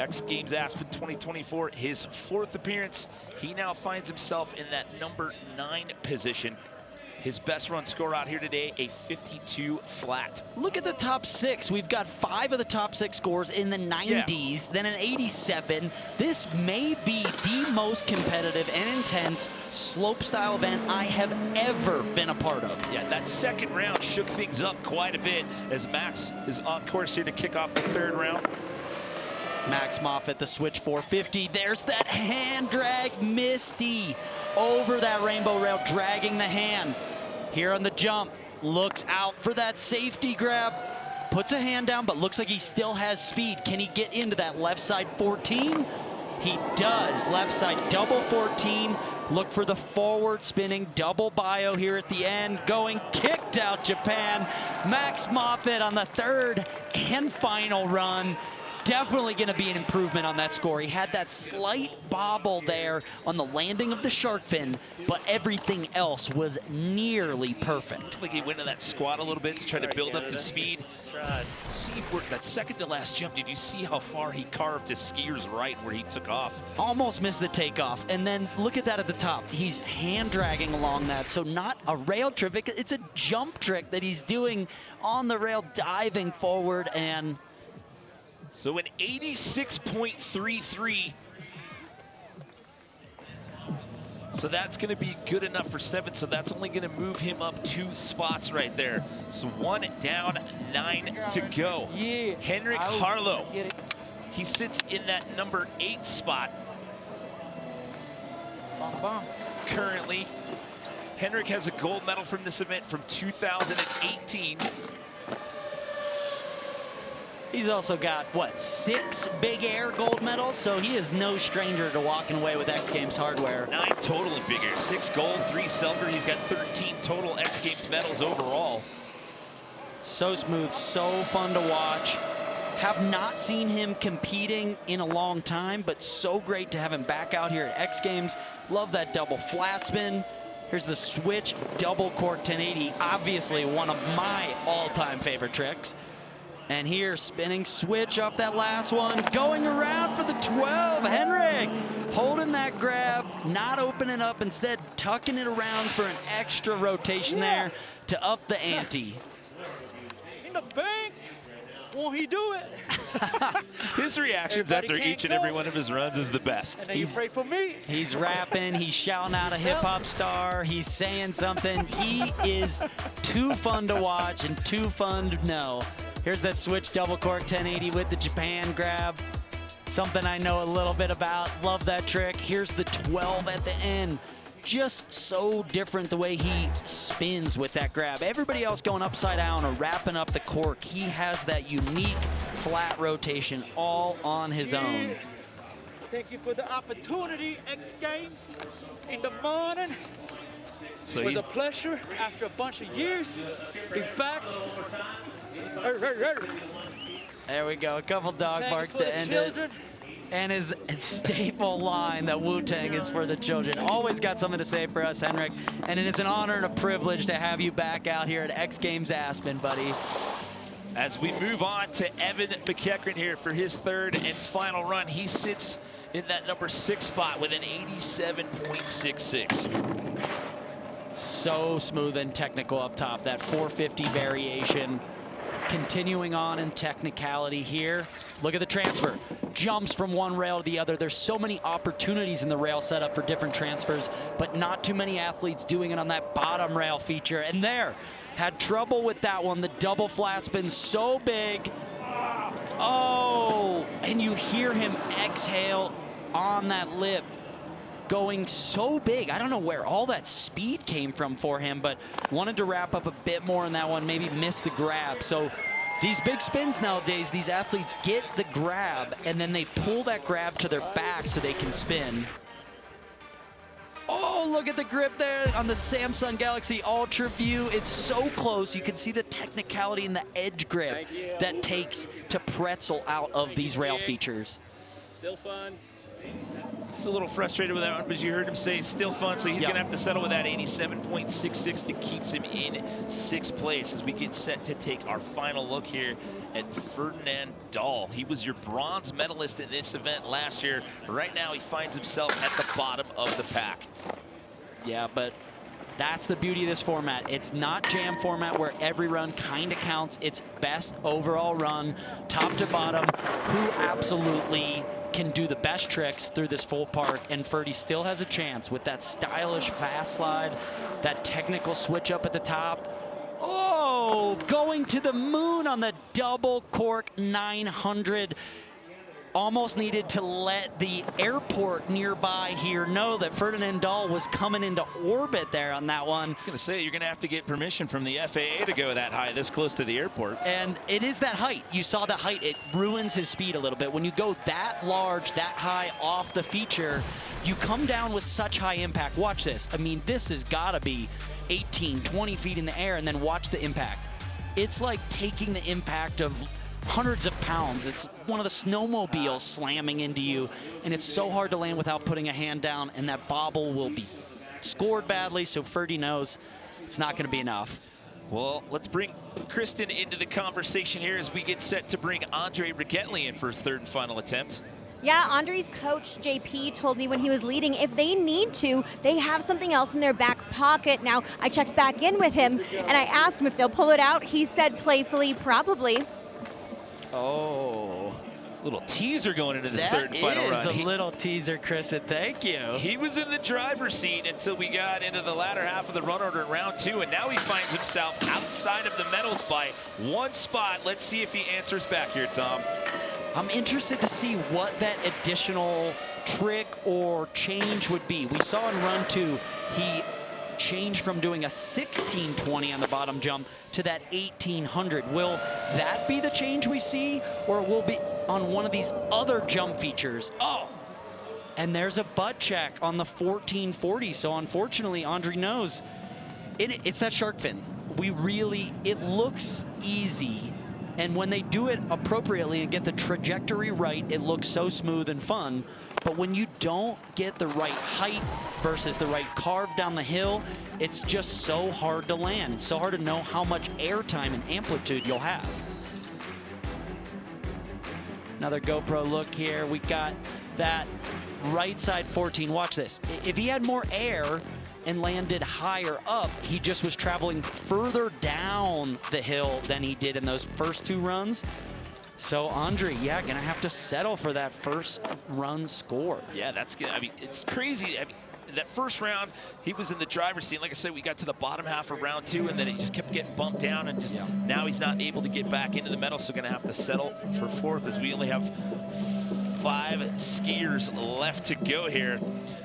X Games Aspen 2024, his 4th appearance. He now finds himself in that number 9 position. His best run score out here today, a 52 flat. Look at the top 6. We've got 5 of the top 6 scores in the 90s, then an 87. This may be the most competitive and intense slopestyle event I have ever been a part of. Yeah, that second round shook things up quite a bit as Max is on course here to kick off the 3rd round. Max Moffat, the switch 450. There's that hand drag, Misty, over that rainbow rail, dragging the hand. Here on the jump, looks out for that safety grab, puts a hand down, but looks like he still has speed. Can he get into that left side 14? He does. Left side double 14. Look for the forward spinning double bio here at the end. Going kicked out Japan. Max Moffat on the 3rd and final run. Definitely going to be an improvement on that score. He had that slight bobble there on the landing of the shark fin, but everything else was nearly perfect. I think he went to that squat a little bit to try to build up the speed. See, that second to last jump, did you see how far he carved his skier's right where he took off? Almost missed the takeoff. And then look at that at the top. He's hand dragging along that. So not a rail trick, it's a jump trick that he's doing on the rail, diving forward. And so an 86.33. So that's going to be good enough for 7. So that's only going to move him up 2 spots right there. So 1 down, 9 to go. Yeah. Henrik Harlaut. He sits in that number 8 spot. Currently, Henrik has a gold medal from this event from 2018. He's also got, what, 6 Big Air gold medals? So he is no stranger to walking away with X Games hardware. 9 total in Big Air, 6 gold, 3 silver. He's got 13 total X Games medals overall. So smooth, so fun to watch. Have not seen him competing in a long time, but so great to have him back out here at X Games. Love that double flat spin. Here's the switch double cork 1080. Obviously one of my all-time favorite tricks. And here, spinning switch off that last one, going around for the 12. Henrik holding that grab, not opening up, instead tucking it around for an extra rotation there to up the ante. In the banks, won't he do it? His reactions after each and every one of his runs is the best. And then you pray for me. He's rapping, he's shouting out a hip-hop star, he's saying something. He is too fun to watch and too fun to know. Here's that switch double cork 1080 with the Japan grab. Something I know a little bit about. Love that trick. Here's the 12 at the end. Just so different the way he spins with that grab. Everybody else going upside down or wrapping up the cork. He has that unique flat rotation all on his own. Thank you for the opportunity, X Games. In the morning. So it was a pleasure after a bunch of years. Be back. There we go, a couple dog barks to end it. And his staple line that Wu-Tang is for the children. Always got something to say for us, Henrik. And it is an honor and a privilege to have you back out here at X Games Aspen, buddy. As we move on to Evan McEachran here for his third and final run, he sits in that number 6 spot with an 87.66. So smooth and technical up top, that 450 variation. Continuing on in technicality here. Look at the transfer. Jumps from one rail to the other. There's so many opportunities in the rail setup for different transfers, but not too many athletes doing it on that bottom rail feature. And there, had trouble with that one. The double flat spin so big. Oh, and you hear him exhale on that lip. Going so big. I don't know where all that speed came from for him, but wanted to wrap up a bit more in that one, maybe missed the grab. So these big spins nowadays, these athletes get the grab and then they pull that grab to their back so they can spin. Oh, look at the grip there on the Samsung Galaxy Ultra View. It's so close. You can see the technicality in the edge grip that takes to pretzel out of these rail features. Still fun. He's a little frustrated with that one, but you heard him say still fun, so he's going to have to settle with that 87.66 that keeps him in 6th place as we get set to take our final look here at Ferdinand Dahl. He was your bronze medalist in this event last year. Right now, he finds himself at the bottom of the pack. Yeah, but that's the beauty of this format. It's not jam format where every run kind of counts. It's best overall run, top to bottom. Who absolutely can do the best tricks through this full park, and Ferdy still has a chance with that stylish fast slide, that technical switch up at the top. Oh, going to the moon on the double cork 900. Almost needed to let the airport nearby here know that Ferdinand Dahl was coming into orbit there on that one. I was going to say, you're going to have to get permission from the FAA to go that high, this close to the airport. And it is that height. You saw that height. It ruins his speed a little bit. When you go that large, that high off the feature, you come down with such high impact. Watch this. I mean, this has got to be 18, 20 feet in the air, and then watch the impact. It's like taking the impact of hundreds of pounds. It's one of the snowmobiles slamming into you, and it's so hard to land without putting a hand down, and that bobble will be scored badly, so Ferdy knows it's not going to be enough. Well, let's bring Kristen into the conversation here as we get set to bring Andri Ragettli in for his third and final attempt. Yeah, Andri's coach, JP, told me when he was leading, if they need to, they have something else in their back pocket. Now, I checked back in with him, and I asked him if they'll pull it out. He said playfully, probably. Oh, little teaser going into this third and final run. That is a little teaser, Kristen. Thank you. He was in the driver's seat until we got into the latter half of the run order in round 2, and now he finds himself outside of the medals by 1 spot. Let's see if he answers back here, Tom. I'm interested to see what that additional trick or change would be. We saw in run 2, he changed from doing a 1620 on the bottom jump to that 1800. Will that be the change we see, or will be on one of these other jump features? Oh, and there's a butt check on the 1440. So unfortunately, Andri knows it's that shark fin. It looks easy. And when they do it appropriately and get the trajectory right, it looks so smooth and fun. But when you don't get the right height versus the right carve down the hill, it's just so hard to land. It's so hard to know how much airtime and amplitude you'll have. Another GoPro look here. We got that right side 14. Watch this. If he had more air and landed higher up, he just was traveling further down the hill than he did in those first 2 runs. So Andri, yeah, gonna have to settle for that first run score. Yeah, that's good. I mean, it's crazy. I mean, that first round, he was in the driver's seat. Like I said, we got to the bottom half of round 2, and then he just kept getting bumped down, and just now he's not able to get back into the medal, so gonna have to settle for 4th as we only have 5 skiers left to go here.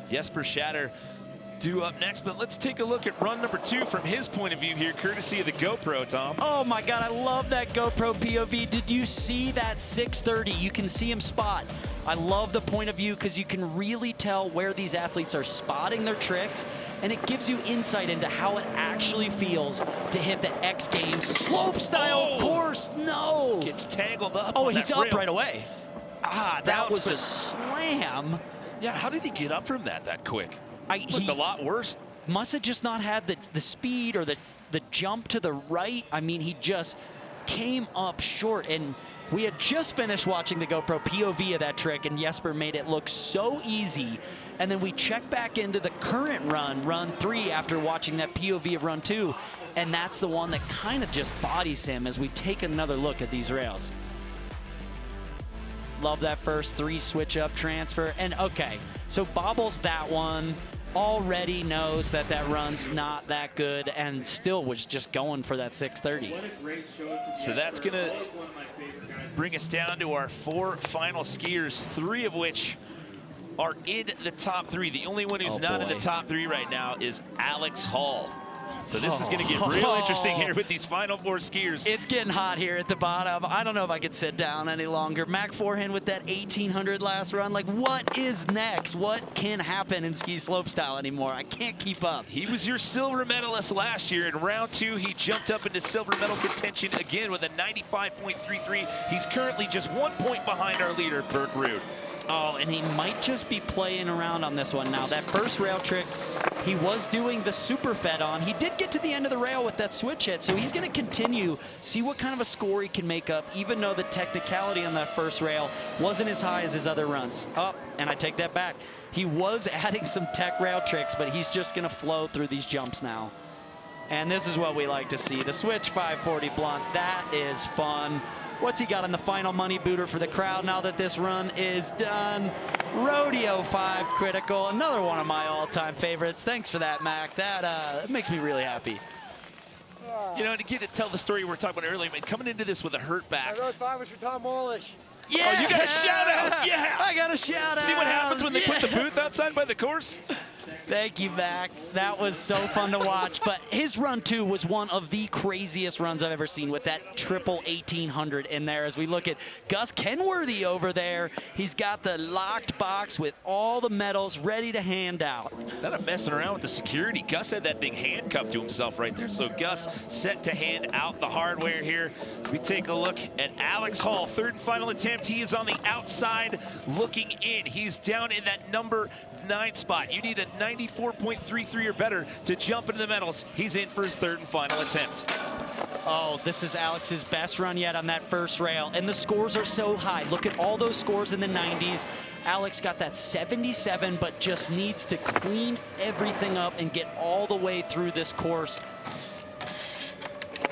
Jesper Tjader due up next, but let's take a look at run number 2 from his point of view here, courtesy of the GoPro, Tom. Oh my God, I love that GoPro POV. Did you see that 630? You can see him spot. I love the point of view because you can really tell where these athletes are spotting their tricks, and it gives you insight into how it actually feels to hit the X Games slopestyle course. No! Gets tangled up. Oh, he's up rail. right away. Ah, that was a slam. Yeah, how did he get up from that quick? Looked a lot worse. Must have just not had the speed or the jump to the right. I mean, he just came up short, and we had just finished watching the GoPro POV of that trick, and Jesper made it look so easy. And then we check back into the current run 3, after watching that POV of run 2, and that's the one that kind of just bodies him as we take another look at these rails. Love that first 3 switch up transfer. And okay, so bobbles that one, already knows that run's not that good, and still was just going for that 630. So that's gonna bring us down to our 4 final skiers, 3 of which are in the top 3. The only one who's not in the top 3 right now is Alex Hall. So this is going to get real interesting here with these final 4 skiers. It's getting hot here at the bottom. I don't know if I could sit down any longer. Mac Forehand with that 1800 last run. Like, what is next? What can happen in ski slopestyle anymore? I can't keep up. He was your silver medalist last year. In round 2, he jumped up into silver medal contention again with a 95.33. He's currently just 1 point behind our leader, Birk Ruud. Oh, and he might just be playing around on this one. Now, that first rail trick, he was doing the super fed on. He did get to the end of the rail with that switch hit, so he's going to continue, see what kind of a score he can make up, even though the technicality on that first rail wasn't as high as his other runs. Oh, and I take that back. He was adding some tech rail tricks, but he's just going to flow through these jumps now. And this is what we like to see. The switch 540 blunt, that is fun. What's he got in the final money booter for the crowd now that this run is done? Rodeo 5 critical, another one of my all-time favorites. Thanks for that, Mac. That makes me really happy. You know, to tell the story we were talking about earlier, man, coming into this with a hurt back. I rode 5 was for Tom Wallish. Yeah! Oh, you got a shout out! Yeah! I got a shout out! See what happens when they put the booth outside by the course? Thank you, Mac. That was so fun to watch. But his run 2 was one of the craziest runs I've ever seen, with that triple 1800 in there. As we look at Gus Kenworthy over there, he's got the locked box with all the medals ready to hand out. Not messing around with the security. Gus had that thing handcuffed to himself right there. So Gus set to hand out the hardware here. We take a look at Alex Hall, 3rd and final attempt. He is on the outside looking in. He's down in that number 9 spot. You need a 94.33 or better to jump into the medals. He's in for his 3rd and final attempt. Oh, this is Alex's best run yet on that first rail, and the scores are so high. Look at all those scores in the 90s. Alex got that 77, but just needs to clean everything up and get all the way through this course.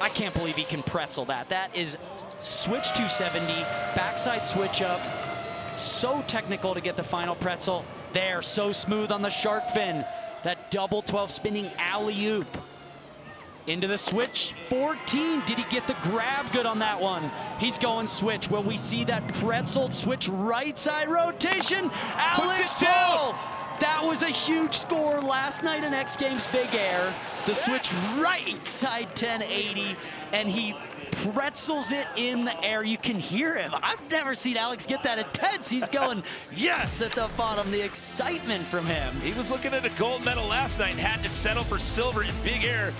I can't believe he can pretzel that. That is switch 270, backside switch up. So technical to get the final pretzel. There, so smooth on the shark fin. That double 12 spinning alley-oop. Into the switch 14. Did he get the grab good on that one? He's going switch. Will we see that pretzel switch right side rotation? Alex Hall! That was a huge score last night in X Games Big Air. The switch right side 1080, and he pretzels it in the air. You can hear him. I've never seen Alex get that intense. He's going, yes, at the bottom. The excitement from him. He was looking at a gold medal last night and had to settle for silver in Big Air.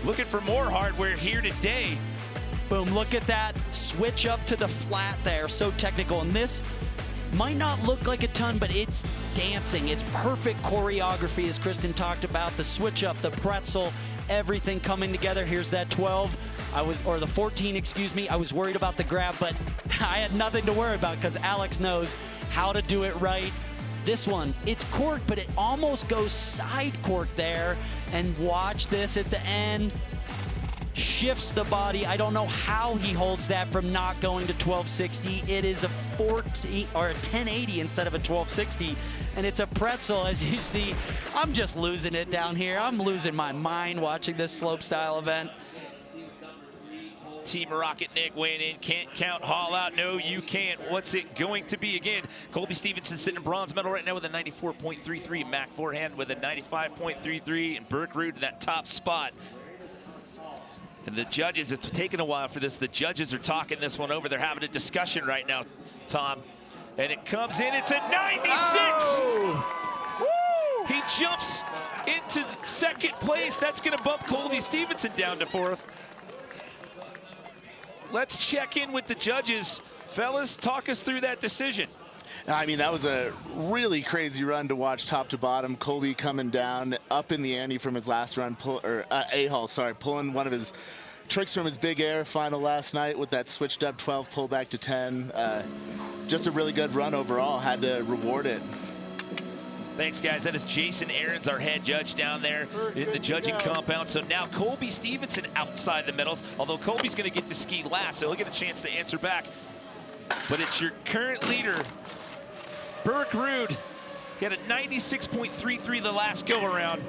Looking for more hardware here today. Boom, look at that switch up to the flat there. So technical. And this Might not look like a ton, but it's dancing. It's perfect choreography, as Kristen talked about. The switch up, the pretzel, everything coming together. Here's that 12. Or the 14, excuse me. I was worried about the grab, but I had nothing to worry about because Alex knows how to do it right. This one, it's cork, but it almost goes side cork there. And watch this at the end. Shifts the body. I don't know how he holds that from not going to 1260. It is a 14 or a 1080 instead of a 1260. And it's a pretzel, as you see. I'm just losing it down here. I'm losing my mind watching this slopestyle event. Team Rocket Nick weighing in. Can't count Harlaut. No, you can't. What's it going to be again? Colby Stevenson sitting in bronze medal right now with a 94.33. Mac Forehand with a 95.33. And Birk Ruud in that top spot. And the judges, it's taken a while for this. The judges are talking this one over. They're having a discussion right now, Tom. And it comes in, it's a 96! Oh. He jumps into second place. That's gonna bump Colby Stevenson down to fourth. Let's check in with the judges. Fellas, talk us through that decision. I mean, that was a really crazy run to watch top to bottom. Colby coming down, up in the ante from his last run, pulling one of his tricks from his big air final last night with that switched up 12 pull back to 10. Just a really good run overall. Had to reward it. Thanks, guys. That is Jason Aarons, our head judge down there in the judging compound. So now Colby Stevenson outside the medals, although Colby's going to get to ski last, so he'll get a chance to answer back. But it's your current leader, Birk Ruud. He had a 96.33 the last go-around.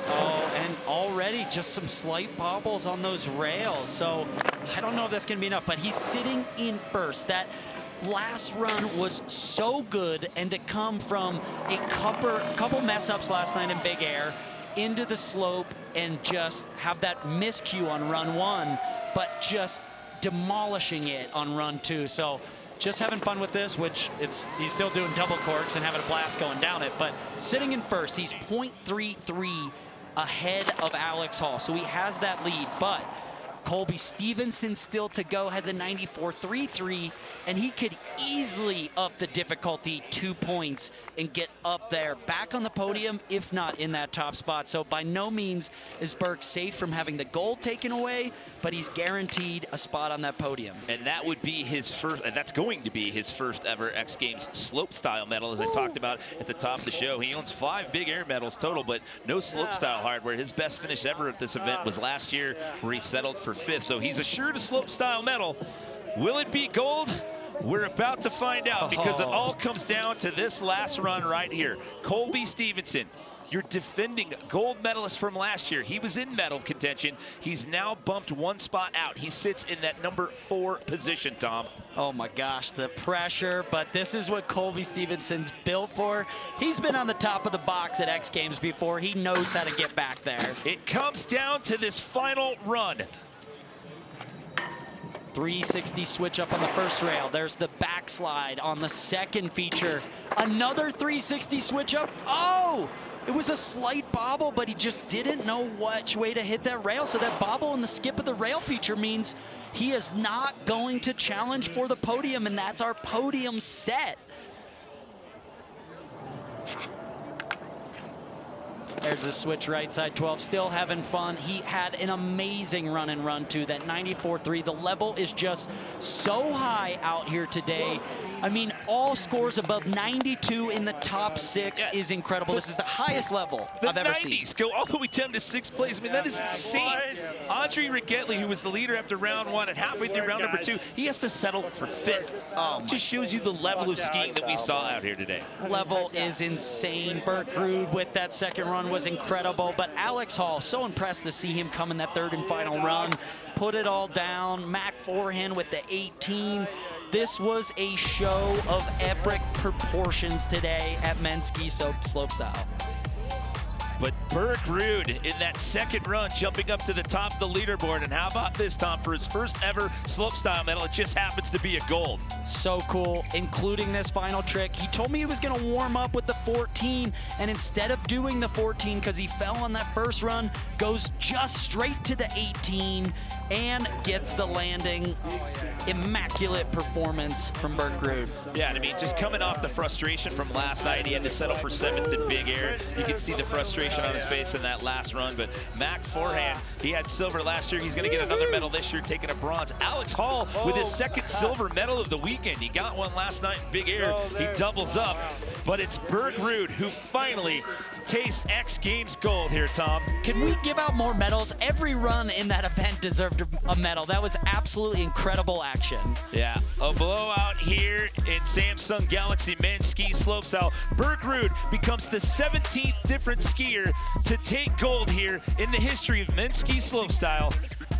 Oh, and already just some slight bobbles on those rails. So I don't know if that's going to be enough, but he's sitting in first. That last run was so good, and to come from a couple mess-ups last night in big air into the slope and just have that miscue on run one, but just demolishing it on run two. So just having fun with this, which he's still doing double corks and having a blast going down it, but sitting in first, he's 0.33 ahead of Alex Hall. So he has that lead, but Colby Stevenson still to go, has a 94.33, and he could easily up the difficulty 2 points and get up there, back on the podium, if not in that top spot. So by no means is Birk safe from having the gold taken away, but he's guaranteed a spot on that podium. And that would be his first, and that's going to be his first ever X Games slopestyle medal, as I talked about at the top of the show. He owns 5 big air medals total, but no slopestyle hardware. His best finish ever at this event was last year, where he settled for 5th. So he's assured a slopestyle medal. Will it be gold? We're about to find out, because it all comes down to this last run right here. Colby Stevenson, your defending gold medalist from last year. He was in medal contention. He's now bumped 1 spot out. He sits in that number 4 position, Tom. Oh my gosh, the pressure, but this is what Colby Stevenson's built for. He's been on the top of the box at X Games before. He knows how to get back there. It comes down to this final run. 360 switch up on the first rail. There's the backslide on the second feature. Another 360 switch up. Oh! It was a slight bobble, but he just didn't know which way to hit that rail. So that bobble and the skip of the rail feature means he is not going to challenge for the podium, and that's our podium set. There's the switch right side 12, still having fun. He had an amazing run in run two, that 94.3. The level is just so high out here today. I mean, all scores above 92 in the top 6 is incredible. This is the highest level I've ever seen. The 90s go all the way down to 6th place. I mean, that is insane. Andri Ragettli, who was the leader after round 1 and halfway through round number 2, he has to settle for 5th. Just shows you the level of skiing that we saw out here today. Level is insane. Birk Ruud with that second run was incredible, but Alex Hall, so impressed to see him come in that 3rd and final run. Put it all down. Mac Forehand with the 18. This was a show of epic proportions today at men's ski slopestyle. But Birk Ruud in that second run, jumping up to the top of the leaderboard. And how about this, Tom, for his first ever slopestyle medal? It just happens to be a gold. So cool. including this final trick. He told me he was going to warm up with the 14, and instead of doing the 14 because he fell on that first run, goes just straight to the 18 and gets the landing. Immaculate performance from Birk Ruud. Yeah, and I mean, just coming off the frustration from last night, he had to settle for 7th in big air. You can see the frustration on his face in that last run, but Mac Forehand, he had silver last year. He's going to get another medal this year, taking a bronze. Alex Hall with his second silver medal of the weekend. He got one last night in big air. He doubles up, but it's Birk Ruud who finally tastes X Games gold here, Tom. Can we give out more medals? Every run in that event deserved a medal. That was absolutely incredible action. Yeah, a blowout here in Samsung Galaxy men's ski slopestyle. Birk Ruud becomes the 17th different skier to take gold here in the history of men's ski slopestyle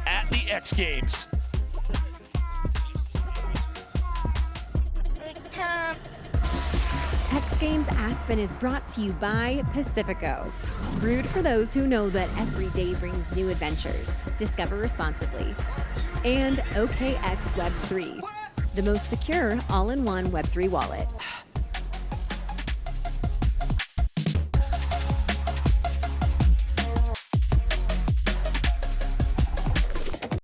at the X Games. X Games Aspen is brought to you by Pacifico. Brewed for those who know that every day brings new adventures. Discover responsibly. And OKX Web3, the most secure all-in-one Web3 wallet.